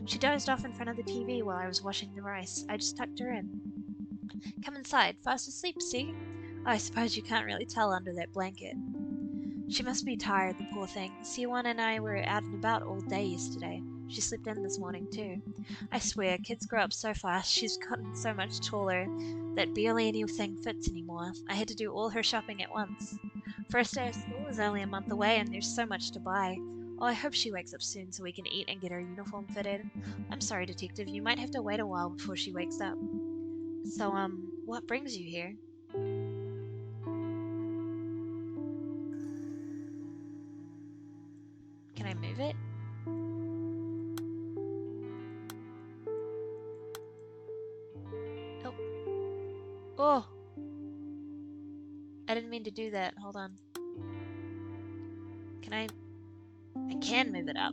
She dozed off in front of the TV while I was washing the rice. I just tucked her in. Come inside. Fast asleep, see? Oh, I suppose you can't really tell under that blanket. She must be tired, the poor thing. Siwon and I were out and about all day yesterday. She slept in this morning, too. I swear, kids grow up so fast. She's gotten so much taller that barely anything fits anymore. I had to do all her shopping at once. First day of school is only a month away, and there's so much to buy. Oh, I hope she wakes up soon so we can eat and get her uniform fitted. I'm sorry, Detective. You might have to wait a while before she wakes up. So, what brings you here? Can I move it? Oh. Oh! I didn't mean to do that. Hold on. Can I... I can move it up.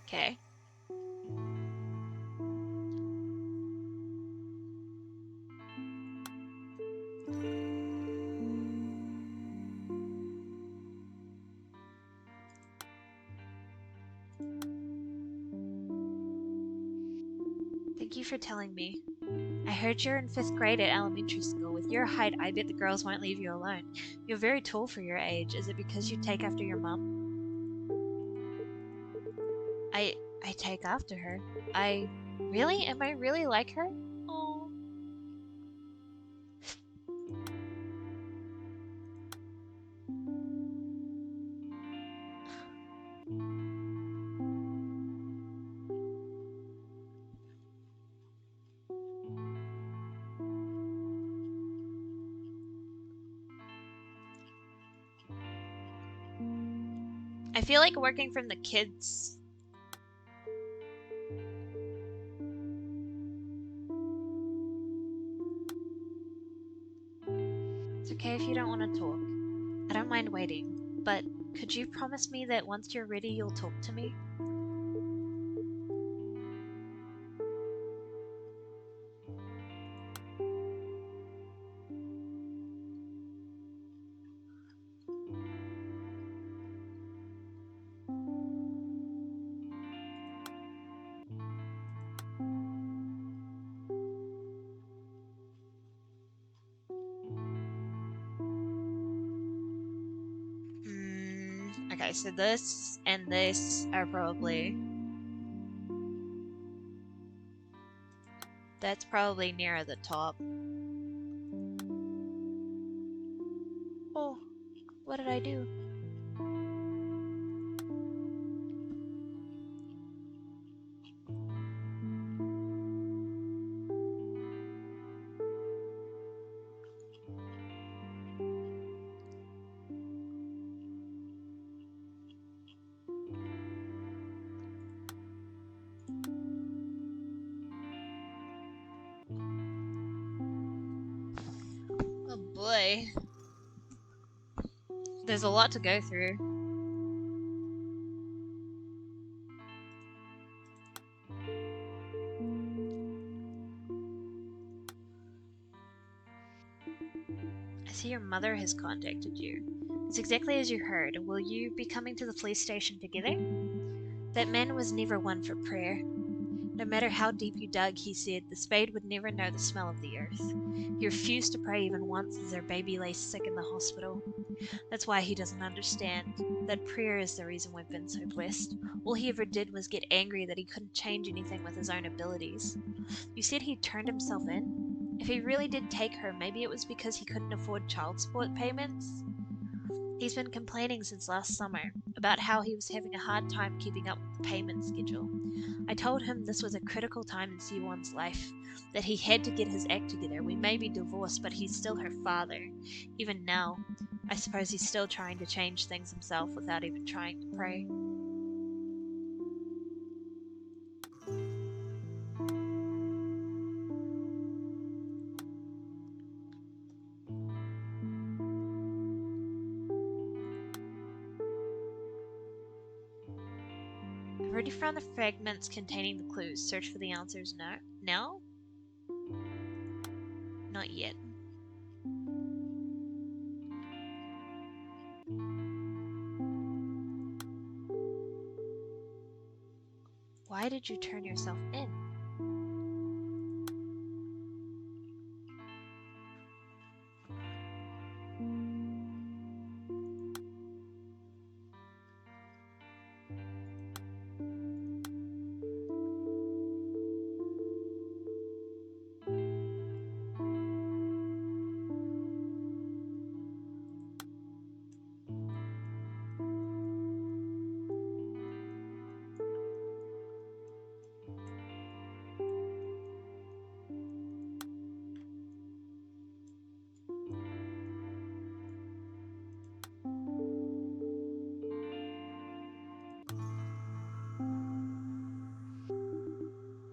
Okay. Thank you for telling me. I heard you're in 5th grade at elementary school. With your height, I bet the girls won't leave you alone. You're very tall for your age. Is it because you take after your mum? I... I take after her. I... Really? Am I really like her? Oh. I feel like working from the kids... It's okay if you don't want to talk. I don't mind waiting. But could you promise me that once you're ready, you'll talk to me? Okay, so this and this are probably... That's probably near the top. Oh, what did I do? Oh boy. There's a lot to go through. I see your mother has contacted you. It's exactly as you heard. Will you be coming to the police station together? That man was never one for prayer. No matter how deep you dug, he said, the spade would never know the smell of the earth. He refused to pray even once as their baby lay sick in the hospital. That's why he doesn't understand that prayer is the reason we've been so blessed. All he ever did was get angry that he couldn't change anything with his own abilities. You said he turned himself in? If he really did take her, maybe it was because he couldn't afford child support payments? He's been complaining since last summer about how he was having a hard time keeping up with the payment schedule. I told him this was a critical time in Siwon's life, that he had to get his act together. We may be divorced, but he's still her father. Even now, I suppose he's still trying to change things himself without even trying to pray. I've already found the fragments containing the clues. Search for the answers now. Now? Not yet. Why did you turn yourself in?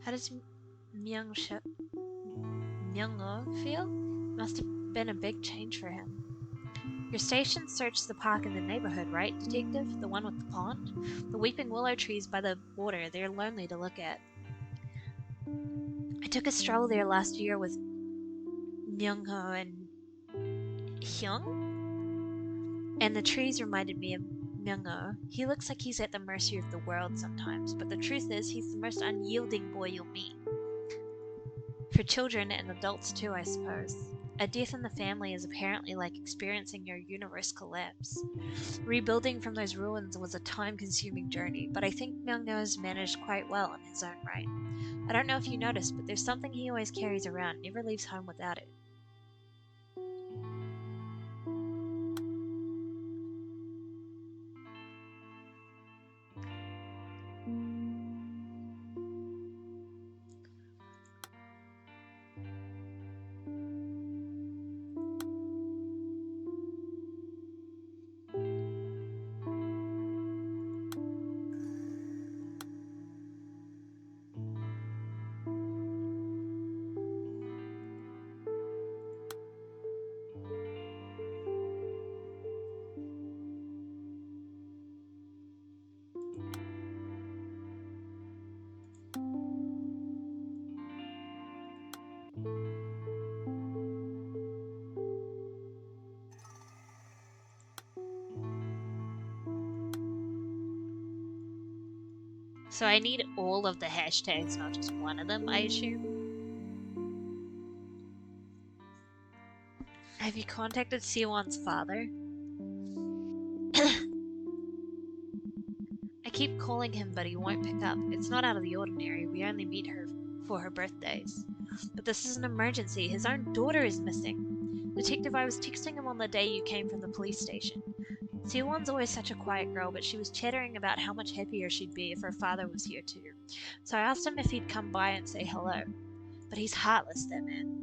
How does Myung-oh feel? Must have been a big change for him. Your station searched the park in the neighborhood, right, detective? The one with the pond? The weeping willow trees by the water, they're lonely to look at. I took a stroll there last year with Myung-ho and Hyung, and the trees reminded me of Myung-ho. He looks like he's at the mercy of the world sometimes, but the truth is he's the most unyielding boy you'll meet. For children and adults too, I suppose. A death in the family is apparently like experiencing your universe collapse. Rebuilding from those ruins was a time-consuming journey, but I think Myung-ho has managed quite well in his own right. I don't know if you noticed, but there's something he always carries around, never leaves home without it. So I need all of the hashtags, not just one of them, I assume. Have you contacted Siwon's father? I keep calling him, but he won't pick up. It's not out of the ordinary. We only meet her for her birthdays. But this is an emergency. His own daughter is missing. Detective, I was texting him on the day you came from the police station. Siwon's always such a quiet girl, but she was chattering about how much happier she'd be if her father was here too. So I asked him if he'd come by and say hello. But he's heartless, that man.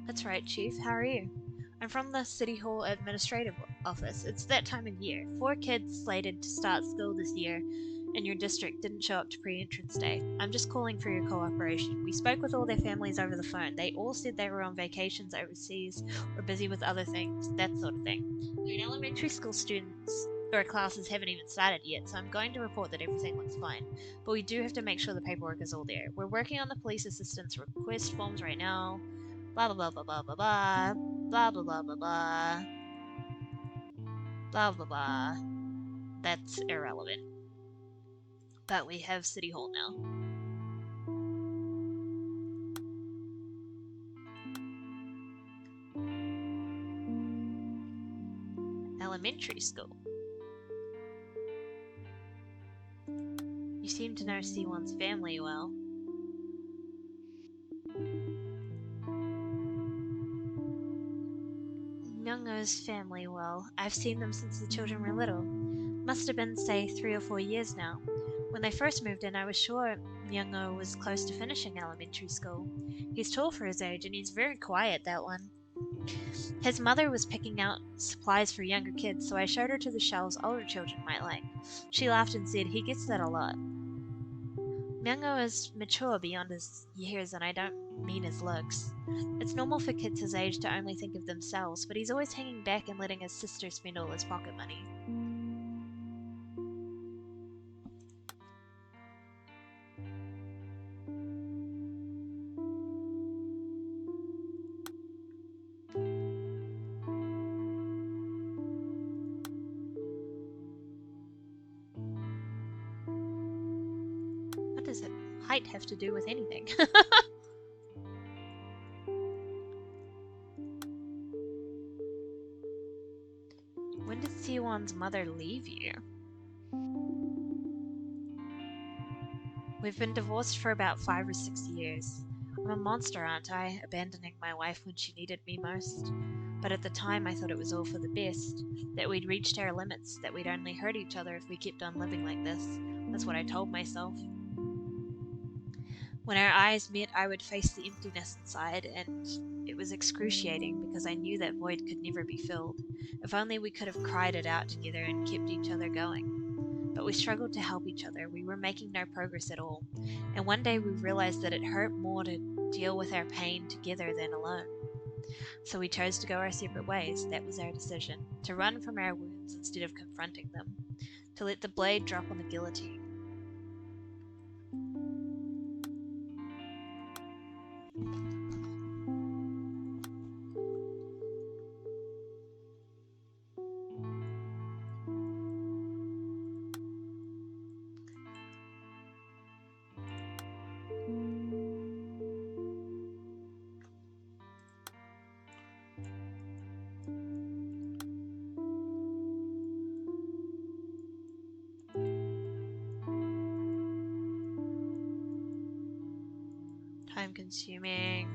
That's right, Chief. How are you? I'm from the City Hall Administrative Office. It's that time of year. 4 kids slated to start school this year, in your district didn't show up to pre-entrance day. I'm just calling for your cooperation. We spoke with all their families over the phone. They all said they were on vacations overseas or busy with other things, that sort of thing. I mean, elementary school students or classes haven't even started yet, so I'm going to report that everything looks fine. But we do have to make sure the paperwork is all there. We're working on the police assistance request forms right now. Blah blah blah blah blah blah blah blah blah blah blah blah blah blah blah. That's irrelevant. But we have City Hall now. Elementary school. You seem to know C1's family well. Myungo's family well. I've seen them since the children were little. Must have been, say, 3 or 4 years now. When they first moved in, I was sure Myungo was close to finishing elementary school. He's tall for his age, and he's very quiet, that one. His mother was picking out supplies for younger kids, so I showed her to the shelves older children might like. She laughed and said, he gets that a lot. Myungo is mature beyond his years, and I don't mean his looks. It's normal for kids his age to only think of themselves, but he's always hanging back and letting his sister spend all his pocket money. What does height have to do with anything? When did Siwon's mother leave you? We've been divorced for about 5 or 6 years. I'm a monster, aren't I, abandoning my wife when she needed me most? But at the time, I thought it was all for the best, that we'd reached our limits, that we'd only hurt each other if we kept on living like this. That's what I told myself. When our eyes met, I would face the emptiness inside, and it was excruciating because I knew that void could never be filled. If only we could have cried it out together and kept each other going. But we struggled to help each other. We were making no progress at all. And one day we realized that it hurt more to deal with our pain together than alone. So we chose to go our separate ways. That was our decision. To run from our wounds instead of confronting them. To let the blade drop on the guillotine. Time consuming.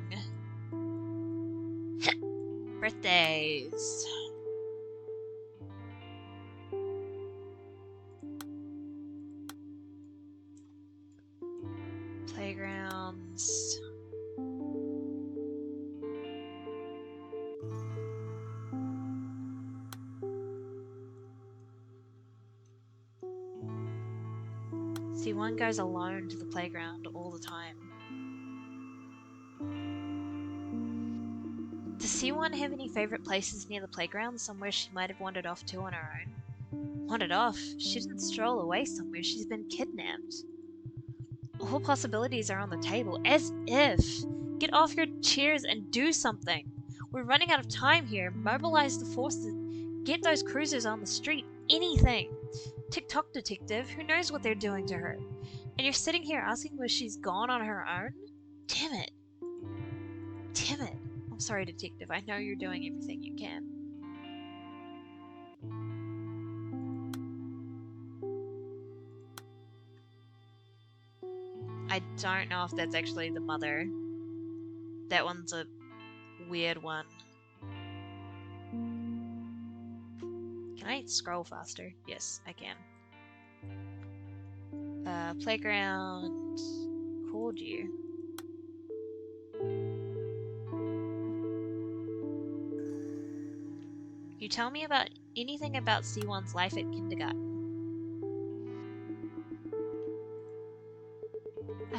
Birthdays. Playgrounds. See, one goes alone to the playground all the time. Does C1 have any favourite places near the playground, somewhere she might have wandered off to on her own? Wandered off? She didn't stroll away somewhere, she's been kidnapped. All possibilities are on the table, as if. Get off your chairs and do something. We're running out of time here. Mobilize the forces. Get those cruisers on the street. Anything. TikTok detective, who knows what they're doing to her? And you're sitting here asking where she's gone on her own? Damn it. Damn it. I'm sorry, detective. I know you're doing everything you can. I don't know if that's actually the mother. That one's a weird one. Can I scroll faster? Yes, I can. Playground. Called you. You tell me about anything about C1's life at kindergarten.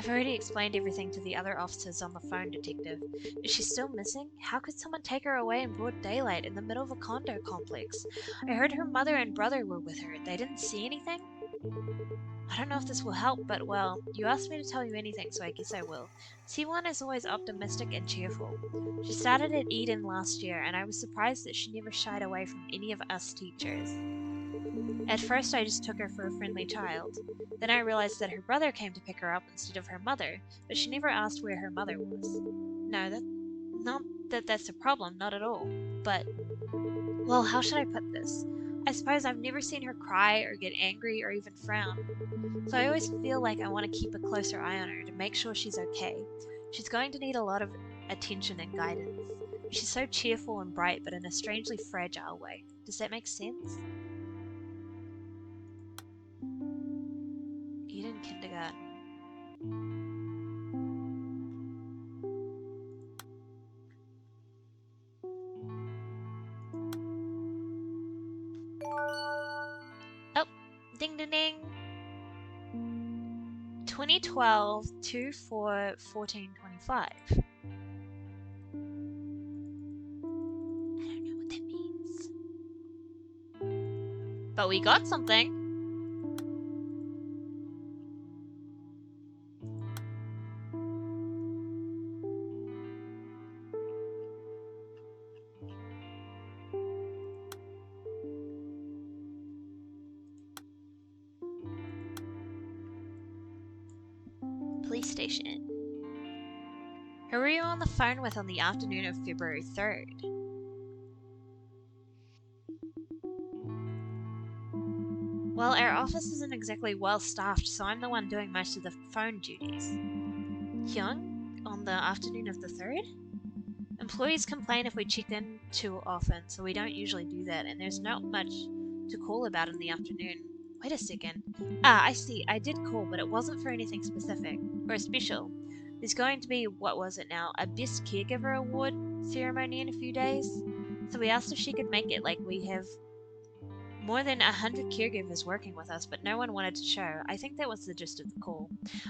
I've already explained everything to the other officers on the phone, Detective. Is she still missing? How could someone take her away in broad daylight in the middle of a condo complex? I heard her mother and brother were with her. They didn't see anything? I don't know if this will help, but well, you asked me to tell you anything, so I guess I will. C1 is always optimistic and cheerful. She started at Eden last year, and I was surprised that she never shied away from any of us teachers. At first, I just took her for a friendly child. Then I realized that her brother came to pick her up instead of her mother, but she never asked where her mother was. No, not that that's a problem, not at all. But, well, how should I put this? I suppose I've never seen her cry or get angry or even frown. So I always feel like I want to keep a closer eye on her to make sure she's okay. She's going to need a lot of attention and guidance. She's so cheerful and bright, but in a strangely fragile way. Does that make sense? Eden Kindergarten. Oh, ding ding ding. 2012 2 4 1425. I don't know what that means. But we got something. Police station. Who were you on the phone with on the afternoon of February 3rd? Well, our office isn't exactly well staffed, so I'm the one doing most of the phone duties. Hyung? On the afternoon of the 3rd? Employees complain if we check in too often, so we don't usually do that, and there's not much to call about in the afternoon. Wait a second. Ah, I see. I did call, but it wasn't for anything specific or special. There's going to be, what was it now, a Best Caregiver Award ceremony in a few days. So we asked if she could make it. Like, we have more than 100 caregivers working with us, but no one wanted to show. I think that was the gist of the call.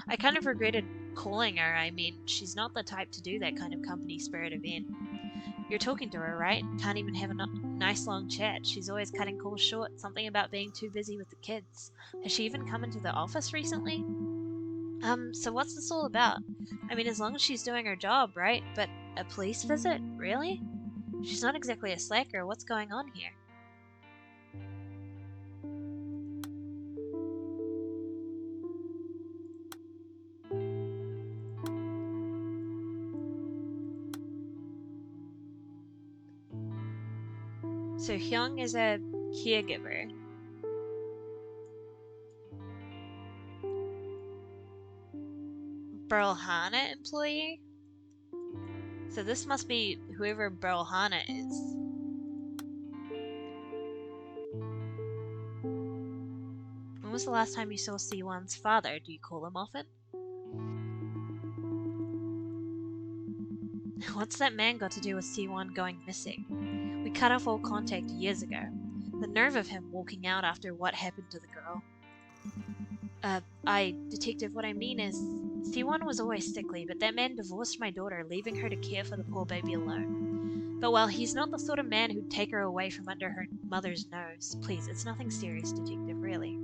I kind of regretted calling her. I mean, she's not the type to do that kind of company spirit event. You're talking to her, right? Can't even have a nice long chat. She's always cutting calls short. Something about being too busy with the kids. Has she even come into the office recently? So what's this all about? I mean, as long as she's doing her job, right? But a police visit? Really? She's not exactly a slacker. What's going on here? So Hyung is a caregiver. Burlhana employee? So this must be whoever Burlhana is. When was the last time you saw C1's father? Do you call him often? What's that man got to do with C1 going missing? We cut off all contact years ago. The nerve of him walking out after what happened to the girl. Detective, what I mean is, C1 was always sickly, but that man divorced my daughter, leaving her to care for the poor baby alone. But well, he's not the sort of man who'd take her away from under her mother's nose. Please, it's nothing serious, Detective, really.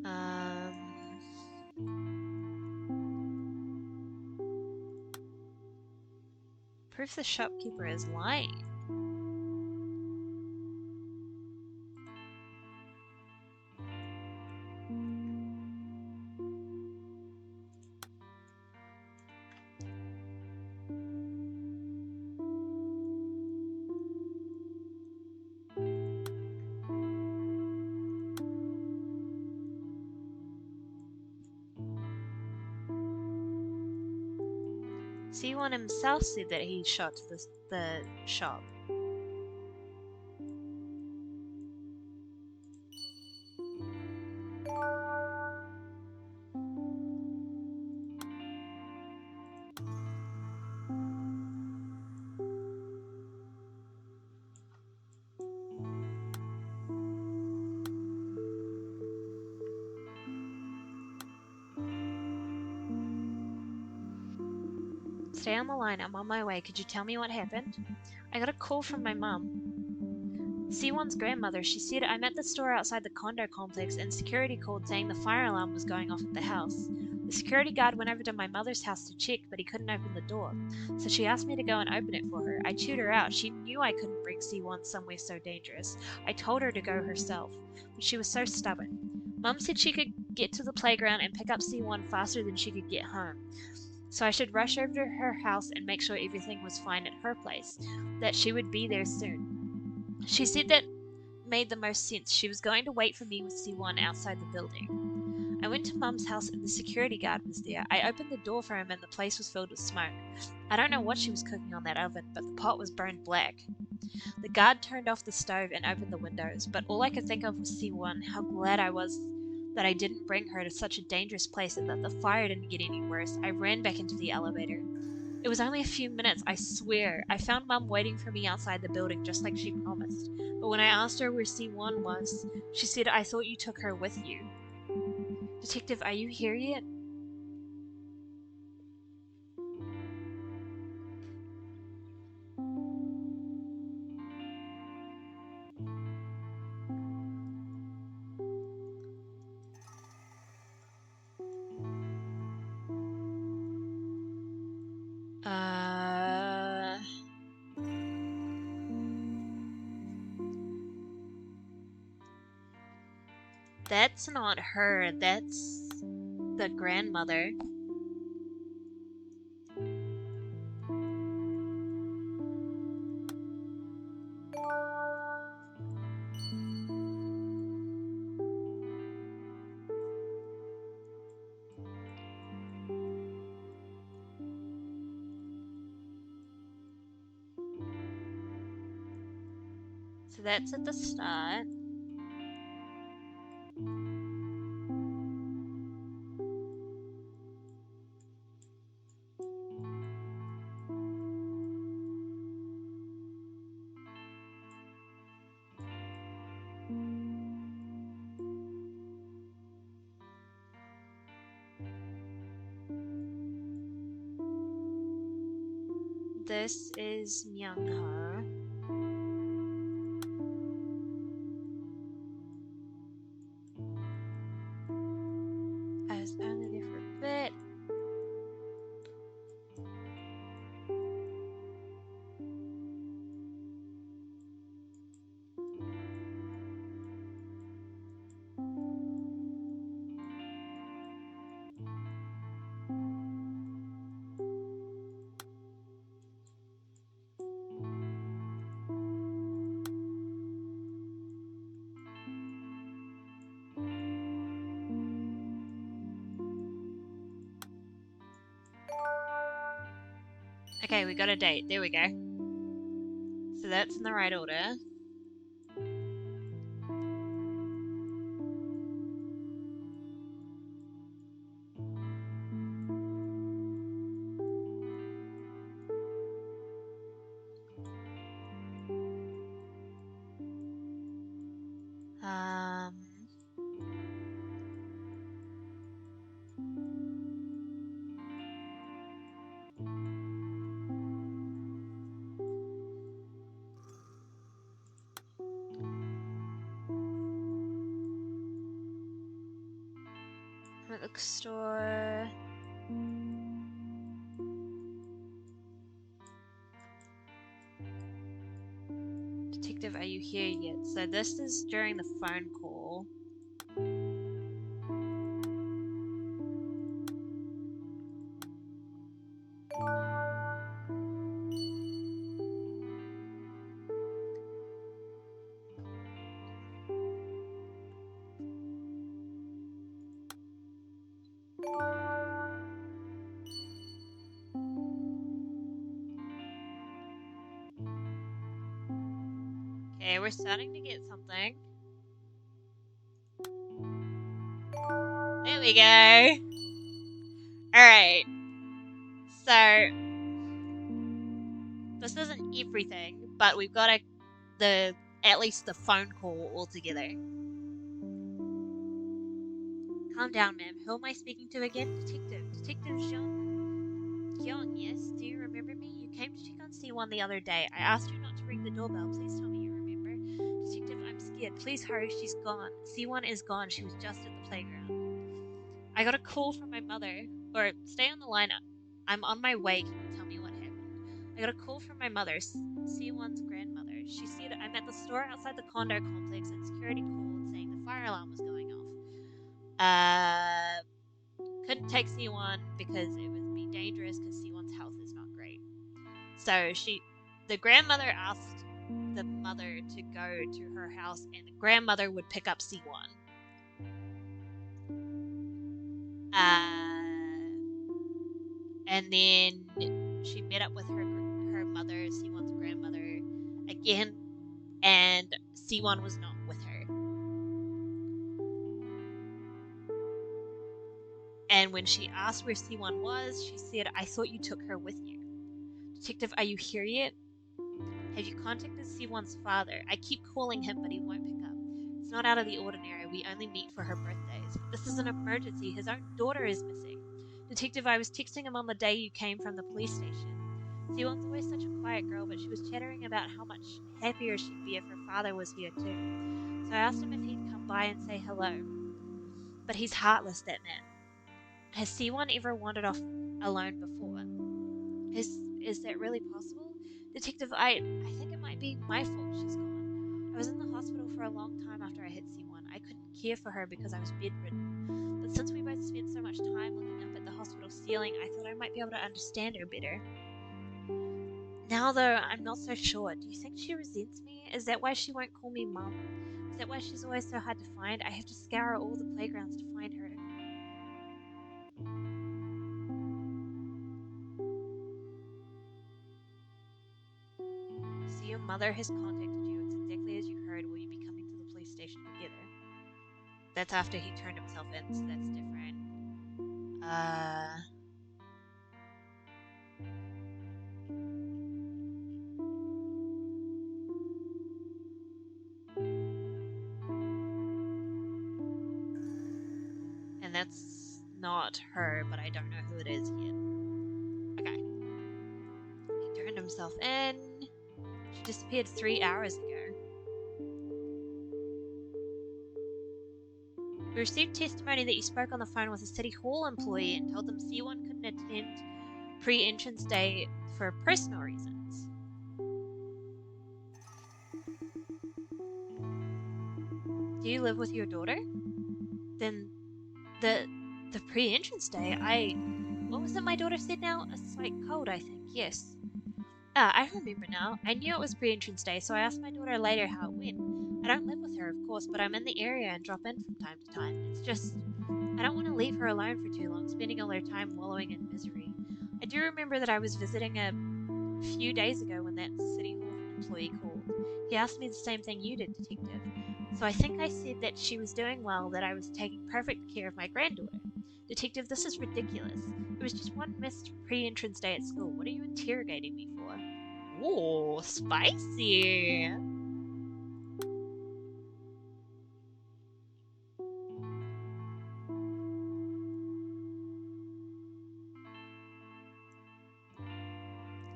Um... Proof the shopkeeper is lying. C1 himself said that he shot the shop. Stay on the line. I'm on my way. Could you tell me what happened? I got a call from my mum. C1's grandmother. She said I'm at the store outside the condo complex and security called saying the fire alarm was going off at the house. The security guard went over to my mother's house to check, but he couldn't open the door. So she asked me to go and open it for her. I chewed her out. She knew I couldn't bring C1 somewhere so dangerous. I told her to go herself, but she was so stubborn. Mum said she could get to the playground and pick up C1 faster than she could get home. So I should rush over to her house and make sure everything was fine at her place, that she would be there soon. She said that made the most sense. She was going to wait for me with C1 outside the building. I went to Mum's house and the security guard was there. I opened the door for him and the place was filled with smoke. I don't know what she was cooking on that oven, but the pot was burned black. The guard turned off the stove and opened the windows, but all I could think of was C1. How glad I was that I didn't bring her to such a dangerous place and that the fire didn't get any worse. I ran back into the elevator. It was only a few minutes, I swear. I found Mum waiting for me outside the building just like she promised. But when I asked her where C1 was, she said, I thought you took her with you. Detective, are you here yet? Uh... That's not her. That's the grandmother. So that's at the start. This is Myung-ho. I was only there for a bit. Okay, we got a date. There we go. So that's in the right order. Um... I'm at the store. Detective, are you here yet? So this is during the phone call. Okay, we're starting to get something. There we go. Alright. So this isn't everything, but we've got at least the phone call all together. Calm down, ma'am. Who am I speaking to again? Detective. Detective Jean. Kyung, yes? Do you remember me? You came to check on C1 the other day. I asked you not to ring the doorbell. Please tell me you remember. Detective, I'm scared. Please hurry. She's gone. C1 is gone. She was just at the playground. I got a call from my mother. Or, stay on the line. I'm on my way. Can you tell me what happened? I got a call from my mother, C1's grandmother. She said I'm at the store outside the condo complex and security called saying the fire alarm was going off. Couldn't take C1 because it would be dangerous because C1's health is not great. So the grandmother asked the mother to go to her house and the grandmother would pick up C1. And then she met up with her mother, C1's grandmother, again, and C1 was not with her. And when she asked where C1 was, she said, I thought you took her with you. Detective, are you here yet? Have you contacted C1's father? I keep calling him, but he won't pick up. It's not out of the ordinary. We only meet for her birthdays. But this is an emergency. His own daughter is missing. Detective, I was texting him on the day you came from the police station. C1's always such a quiet girl, but she was chattering about how much happier she'd be if her father was here too. So I asked him if he'd come by and say hello. But he's heartless, that man. Has C1 ever wandered off alone before? Is that really possible? Detective, I think it might be my fault she's gone. I was in the hospital for a long time after I hit C1. I couldn't care for her because I was bedridden. But since we both spent so much time looking up at the hospital ceiling, I thought I might be able to understand her better. Now, though, I'm not so sure. Do you think she resents me? Is that why she won't call me Mum? Is that why she's always so hard to find? I have to scour all the playgrounds to find her. So your mother has contacted you. It's exactly as you heard. Will you be coming to the police station together? That's after he turned himself in, so that's different. And that's not her, but I don't know who it is yet. Okay. He turned himself in. She disappeared 3 hours ago. We received testimony that you spoke on the phone with a City Hall employee and told them C1 couldn't attend pre-entrance day for personal reasons. Do you live with your daughter? Then the pre-entrance day, what was it my daughter said now? A slight cold, I think. Yes. Ah, I remember now. I knew it was pre-entrance day, so I asked my daughter later how it went. I don't live with her, of course, but I'm in the area and drop in from time to time. It's just, I don't want to leave her alone for too long, spending all her time wallowing in misery. I do remember that I was visiting a few days ago when that City Hall employee called. He asked me the same thing you did, Detective. So I think I said that she was doing well, that I was taking perfect care of my granddaughter. Detective, this is ridiculous. It was just one missed pre-entrance day at school. What are you interrogating me for? Ooh, spicy!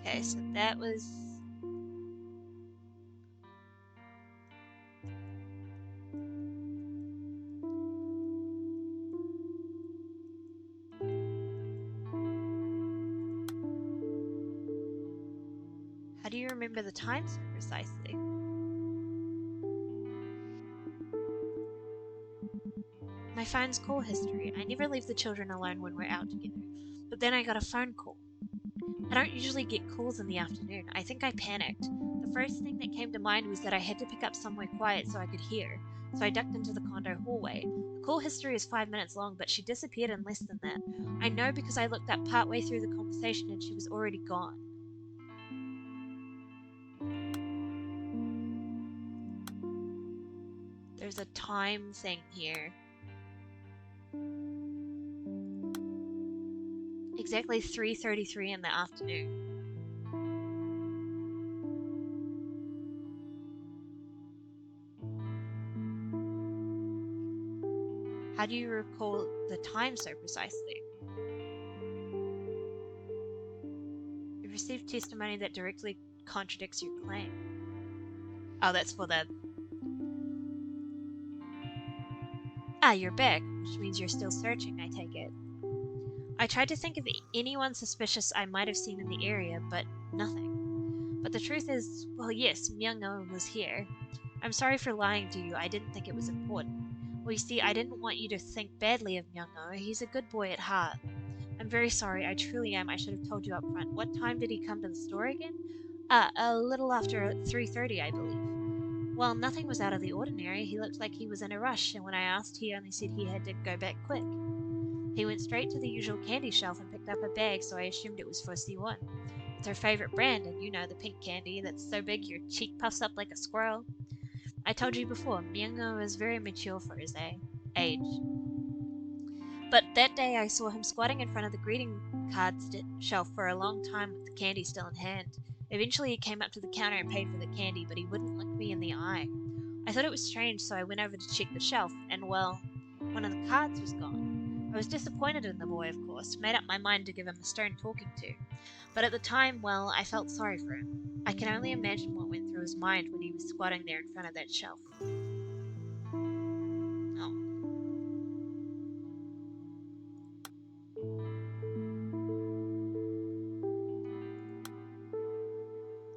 Okay, so that was... How do you remember the time so precisely? My phone's call history. I never leave the children alone when we're out together. But then I got a phone call. I don't usually get calls in the afternoon. I think I panicked. The first thing that came to mind was that I had to pick up somewhere quiet so I could hear, so I ducked into the condo hallway. The call history is 5 minutes long, but she disappeared in less than that. I know because I looked up partway through the conversation and she was already gone. There's a time thing here. Exactly 3:33 in the afternoon. How do you recall the time so precisely? received testimony that directly contradicts your claim. Oh, that's for the... Ah, you're back, which means you're still searching, I take it. I tried to think of anyone suspicious I might have seen in the area, but nothing. But the truth is, well, yes, Myung-oh was here. I'm sorry for lying to you, I didn't think it was important. Well, you see, I didn't want you to think badly of Myung-oh. He's a good boy at heart. I'm very sorry, I truly am. I should have told you up front. What time did he come to the store again? A little after 3:30, I believe. Well, nothing was out of the ordinary. He looked like he was in a rush, and when I asked, he only said he had to go back quick. He went straight to the usual candy shelf and picked up a bag, so I assumed it was for C1. It's her favorite brand, and you know, the pink candy that's so big your cheek puffs up like a squirrel. I told you before, Myung-oh is very mature for his age. But that day I saw him squatting in front of the greeting card shelf for a long time with the candy still in hand. Eventually he came up to the counter and paid for the candy, but he wouldn't look me in the eye. I thought it was strange, so I went over to check the shelf, and well, one of the cards was gone. I was disappointed in the boy, of course, made up my mind to give him a stern talking to. But at the time, well, I felt sorry for him. I can only imagine what went through his mind when he was squatting there in front of that shelf. Oh.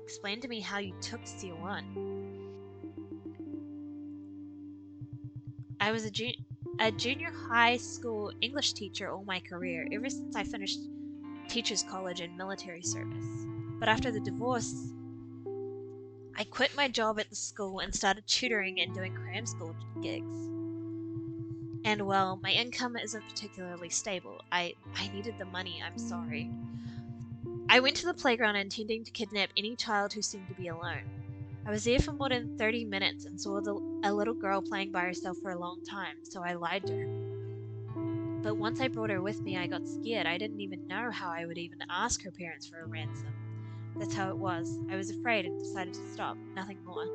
Explain to me how you took C1. I was a junior high school English teacher all my career, ever since I finished teachers college and military service. But after the divorce, I quit my job at the school and started tutoring and doing cram school gigs. And well, my income isn't particularly stable. I needed the money, I'm sorry. I went to the playground intending to kidnap any child who seemed to be alone. I was there for more than 30 minutes and saw a little girl playing by herself for a long time, so I lied to her. But once I brought her with me, I got scared. I didn't even know how I would even ask her parents for a ransom. That's how it was. I was afraid and decided to stop. Nothing more.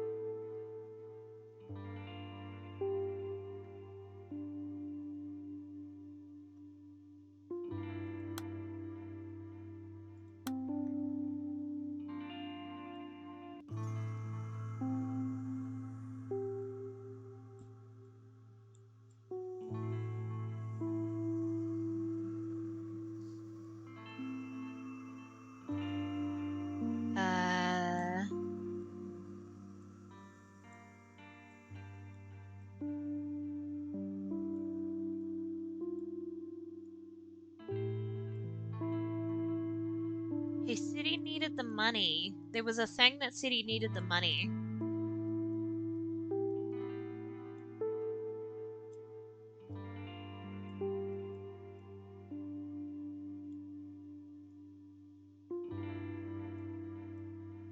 He said he needed the money. There was a thing that said he needed the money.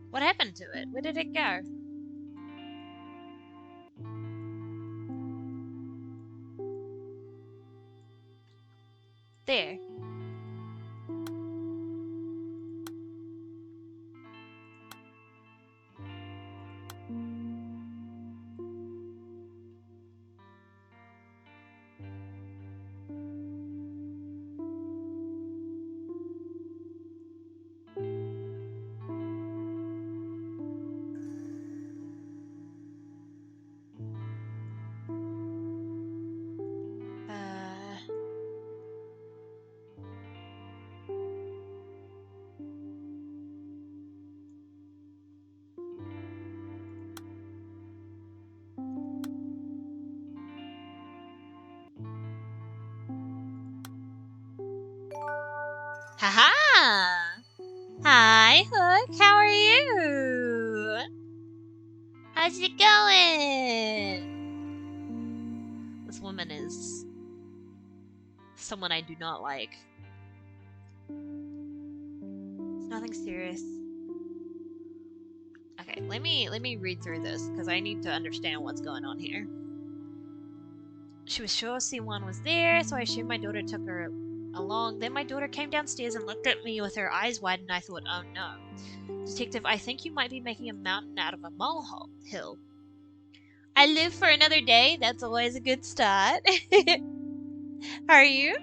What happened to it? Where did it go? There. Haha! Hi, Hook. How are you? How's it going? This woman is someone I do not like. It's nothing serious. Okay, let me read through this because I need to understand what's going on here. She was sure C1 was there, so I assumed my daughter took her along. Then my daughter came downstairs and looked at me with her eyes wide, and I thought, oh no. Detective, I think you might be making a mountain out of a molehill. I live for another day. That's always a good start. How are you?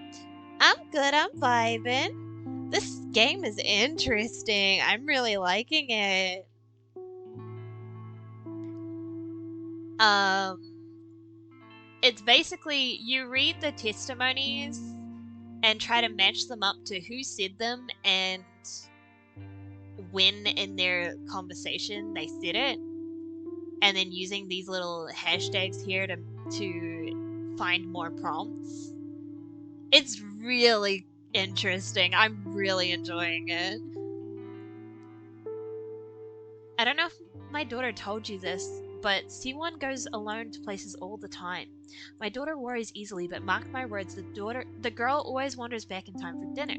I'm good. I'm vibing. This game is interesting. I'm really liking it. It's basically you read the testimonies and try to match them up to who said them and when in their conversation they said it, and then using these little hashtags here to find more prompts. It's really interesting. I'm really enjoying it. I don't know if my daughter told you this, but C1 goes alone to places all the time. My daughter worries easily, but mark my words, the girl always wanders back in time for dinner.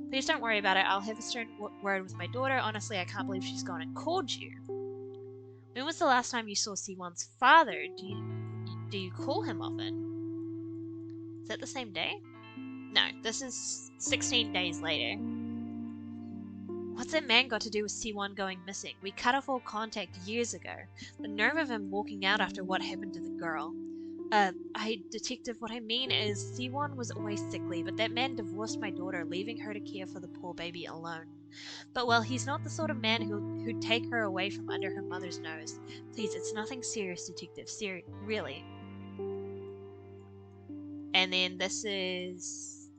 Please don't worry about it. I'll have a stern word with my daughter. Honestly, I can't believe she's gone and called you. When was the last time you saw C1's father? Do you call him often? Is that the same day? No, this is 16 days later. What's that man got to do with C1 going missing? We cut off all contact years ago. The nerve of him walking out after what happened to the girl. Detective, what I mean is C1 was always sickly, but that man divorced my daughter, leaving her to care for the poor baby alone. But well, he's not the sort of man who'd take her away from under her mother's nose. Please, it's nothing serious, Detective. Really. And then this is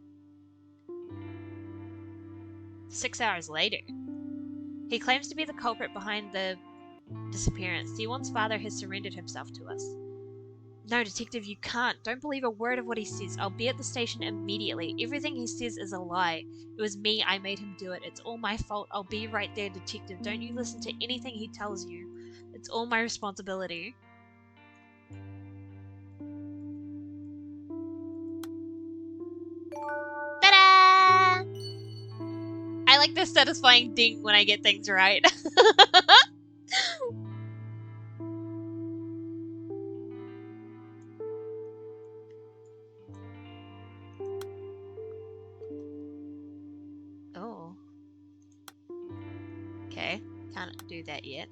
6 hours later. He claims to be the culprit behind the disappearance. C1's father has surrendered himself to us. No, Detective, you can't. Don't believe a word of what he says. I'll be at the station immediately. Everything he says is a lie. It was me. I made him do it. It's all my fault. I'll be right there, Detective. Don't you listen to anything he tells you. It's all my responsibility. Ta-da! I like this satisfying ding when I get things right. Oh. Okay, can't do that yet.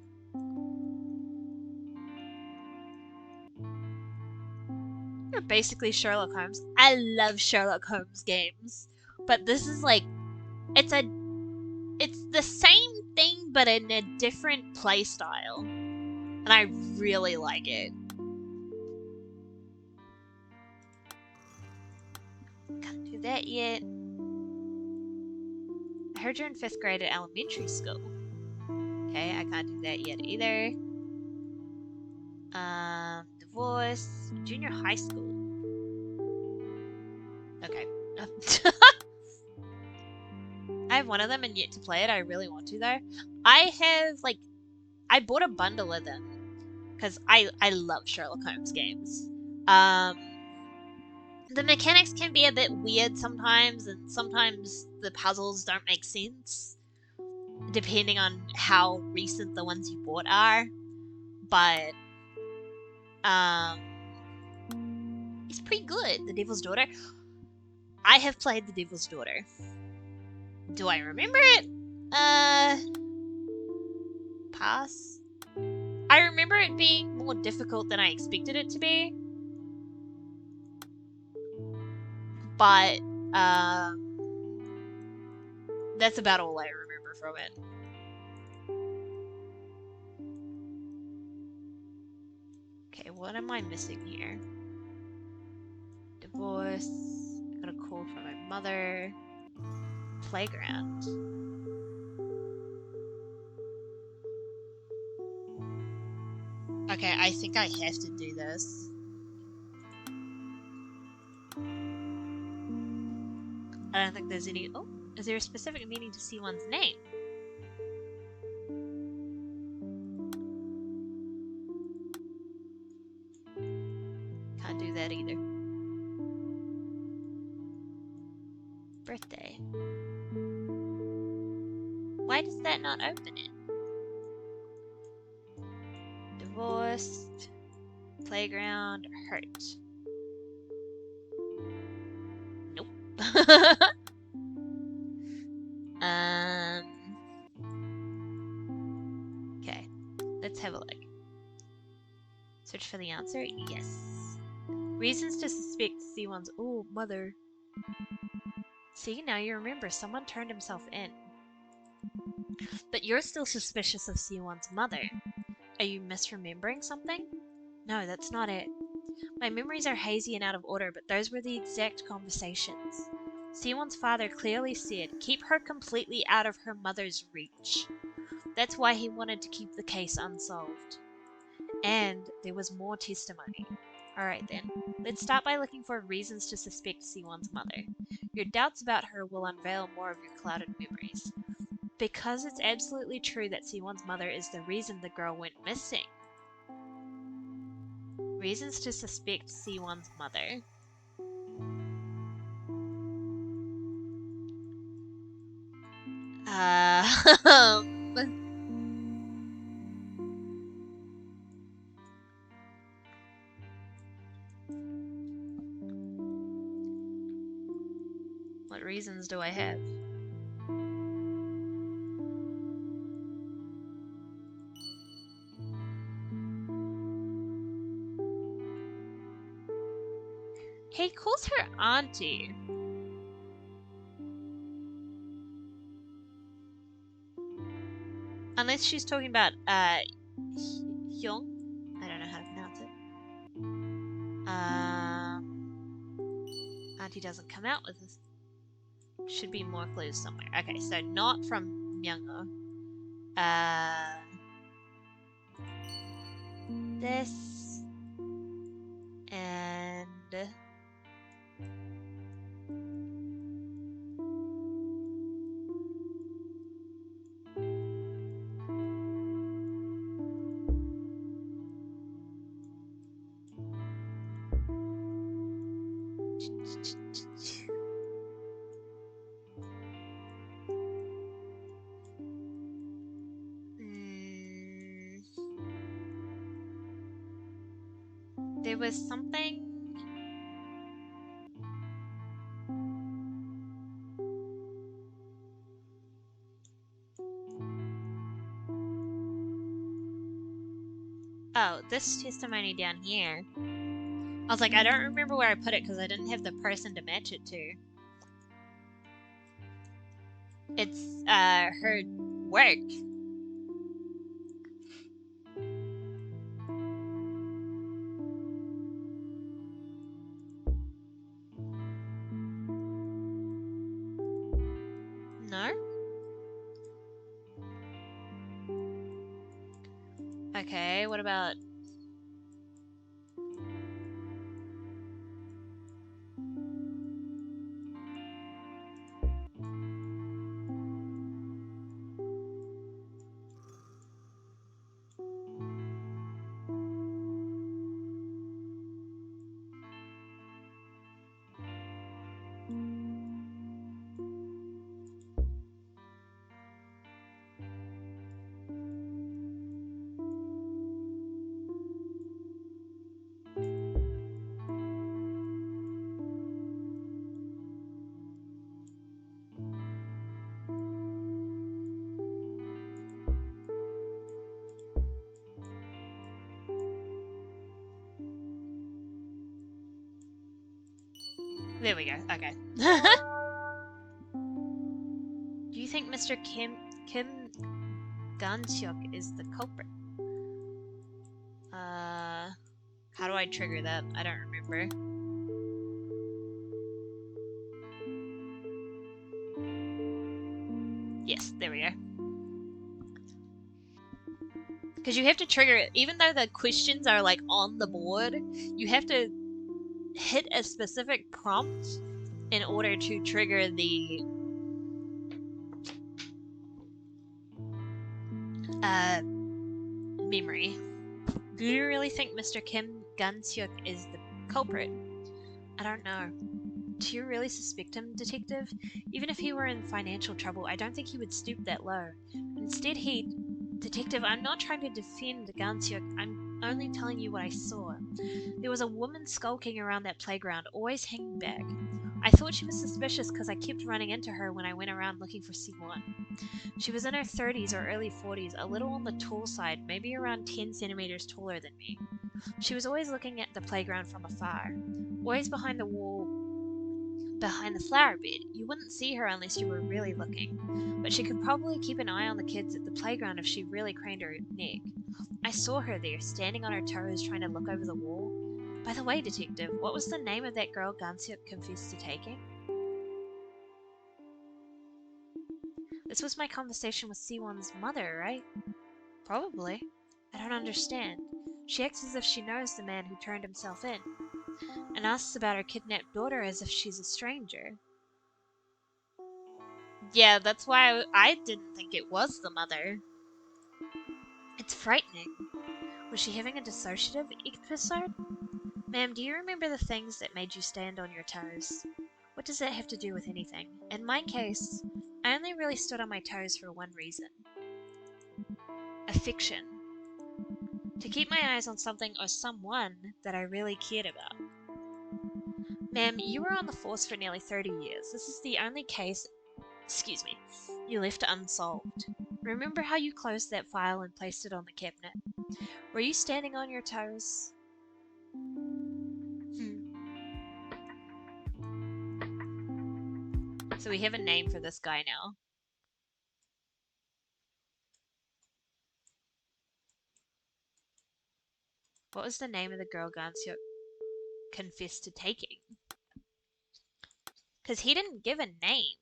You're basically Sherlock Holmes. I love Sherlock Holmes games. But this is like, it's the same thing but in a different play style. And I really like it. Can't do that yet. I heard you're in 5th grade at elementary school. Okay, I can't do that yet either. Divorce. Junior high school. Okay. I have one of them and yet to play it. I really want to though. I bought a bundle of them because I love Sherlock Holmes games. The mechanics can be a bit weird sometimes, and sometimes the puzzles don't make sense, depending on how recent the ones you bought are. But it's pretty good. The Devil's Daughter. I have played The Devil's Daughter. Do I remember it? Pass. I remember it being more difficult than I expected it to be. But, that's about all I remember from it. Okay, what am I missing here? Divorce. I got a call from my mother. Playground. Okay, I think I have to do this. I don't think there's any... Oh, is there a specific meaning to C1's name? Can't do that either. Birthday. Why does that not open it? Divorced. Playground. Hurt. Nope. Okay. Let's have a look. Search for the answer. Yes. Reasons to suspect C1's... Oh, mother. See, now you remember. Someone turned himself in. But you're still suspicious of C1's mother. Are you misremembering something? No, that's not it. My memories are hazy and out of order, but those were the exact conversations. C1's father clearly said, keep her completely out of her mother's reach. That's why he wanted to keep the case unsolved. And there was more testimony. Alright then, let's start by looking for reasons to suspect C1's mother. Your doubts about her will unveil more of your clouded memories. Because it's absolutely true that C1's mother is the reason the girl went missing. Reasons to suspect C1's mother. Uh, what reasons do I have? He calls her auntie. Unless she's talking about, Hyung? I don't know how to pronounce it. Auntie doesn't come out with this. Should be more clues somewhere. Okay, so not from Myungo. This and there was something. Oh, this testimony down here. I was like, I don't remember where I put it because I didn't have the person to match it to. It's her work. No? Okay, what about... There we go, okay. Do you think Mr. Kim Ganseok is the culprit? How do I trigger that? I don't remember. Yes, there we go. Because you have to trigger it, even though the questions are like on the board, you have to hit a specific prompt in order to trigger the memory. Do you really think Mr. Kim Ganseok is the culprit? I don't know. Do you really suspect him, Detective? Even if he were in financial trouble, I don't think he would stoop that low. Instead, Detective, I'm not trying to defend Ganseok. I'm only telling you what I saw. There was a woman skulking around that playground, always hanging back. I thought she was suspicious because I kept running into her when I went around looking for C1. She was in her 30s or early 40s, a little on the tall side, maybe around 10 centimeters taller than me. She was always looking at the playground from afar, always behind the wall behind the flower bed. You wouldn't see her unless you were really looking, but she could probably keep an eye on the kids at the playground if she really craned her neck. I saw her there, standing on her toes, trying to look over the wall. By the way, Detective, what was the name of that girl Garcia confessed to taking? This was my conversation with C1's mother, right? Probably. I don't understand. She acts as if she knows the man who turned himself in, and asks about her kidnapped daughter as if she's a stranger. Yeah, that's why I didn't think it was the mother. It's frightening. Was she having a dissociative episode? Ma'am, do you remember the things that made you stand on your toes? What does that have to do with anything? In my case, I only really stood on my toes for one reason. Affection. To keep my eyes on something or someone that I really cared about. Ma'am, you were on the force for nearly 30 years. This is the only case, excuse me, you left unsolved. Remember how you closed that file and placed it on the cabinet? Were you standing on your toes? So we have a name for this guy now. What was the name of the girl Gansyuk confessed to taking? Because he didn't give a name.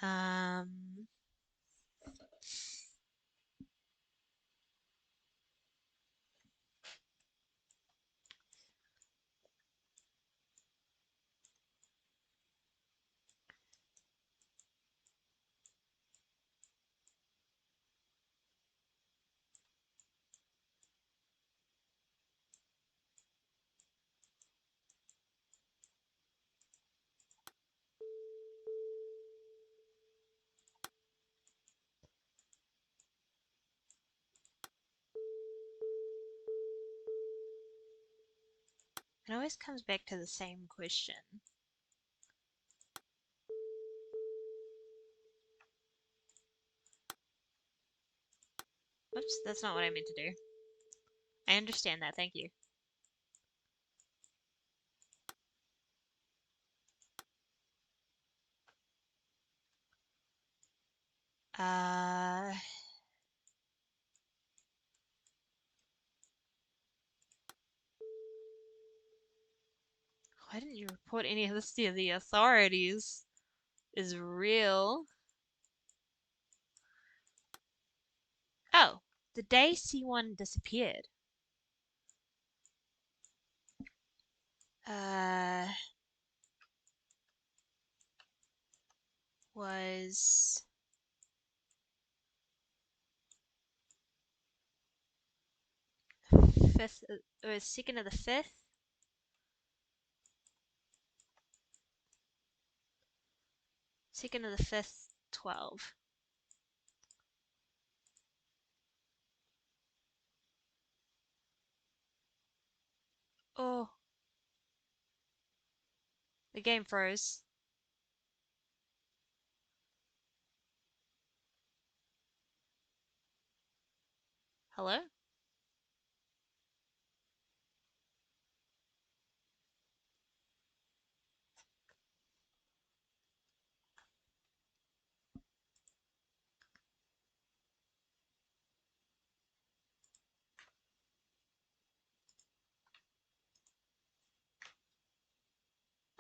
Um, it always comes back to the same question. Oops, that's not what I meant to do. I understand that, thank you. Uh, why didn't you report any of this to the authorities? Is real. Oh, the day C1 disappeared. Uh, was 5th, it was 2nd of the 5th? 2nd of the 5th, 12. Oh, the game froze. Hello?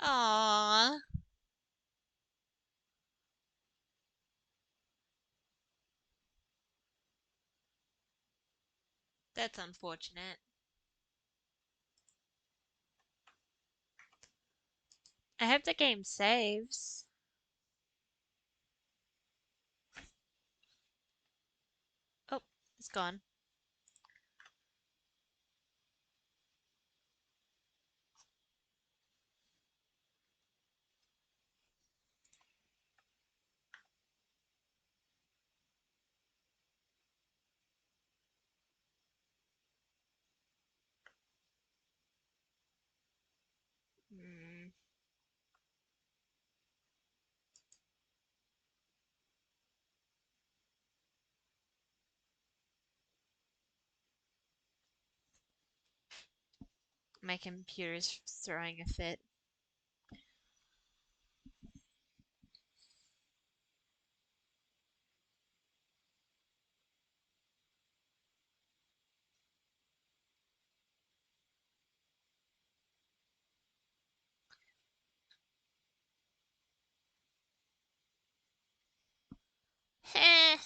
Aww, that's unfortunate. I hope the game saves. Oh, it's gone. Hmm. My computer's throwing a fit. Heh.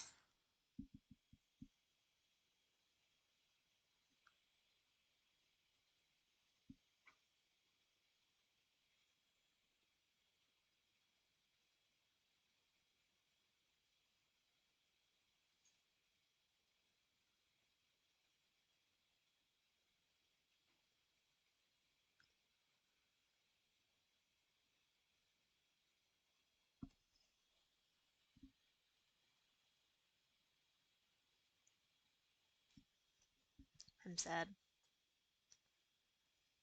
I'm sad.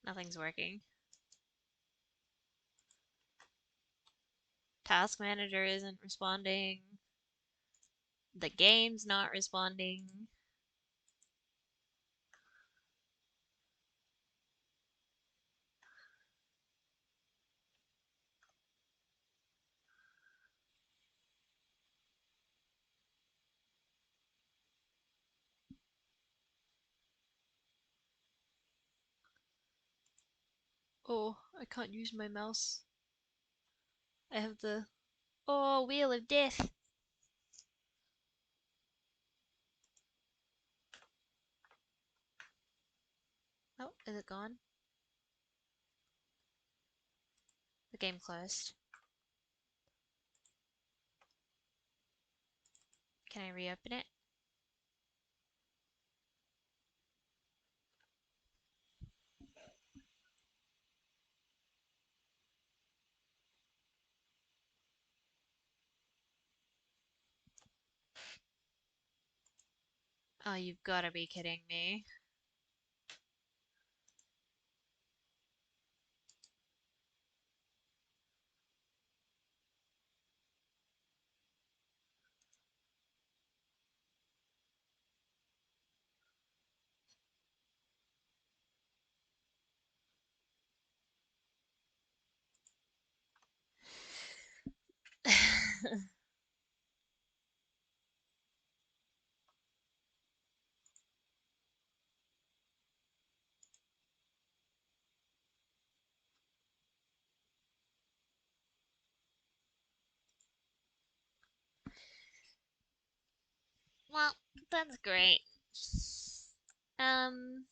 Nothing's working. Task manager isn't responding. The game's not responding. Oh, I can't use my mouse. I have the wheel of death. Oh, is it gone? The game closed. Can I reopen it? Oh, you've got to be kidding me. Well, that's great. Um,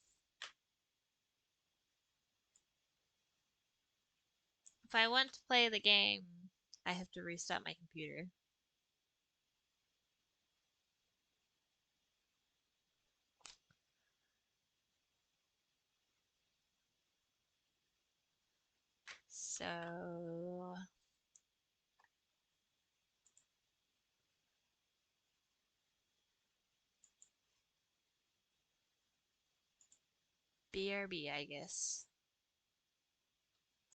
if I want to play the game, I have to restart my computer. So, BRB, I guess.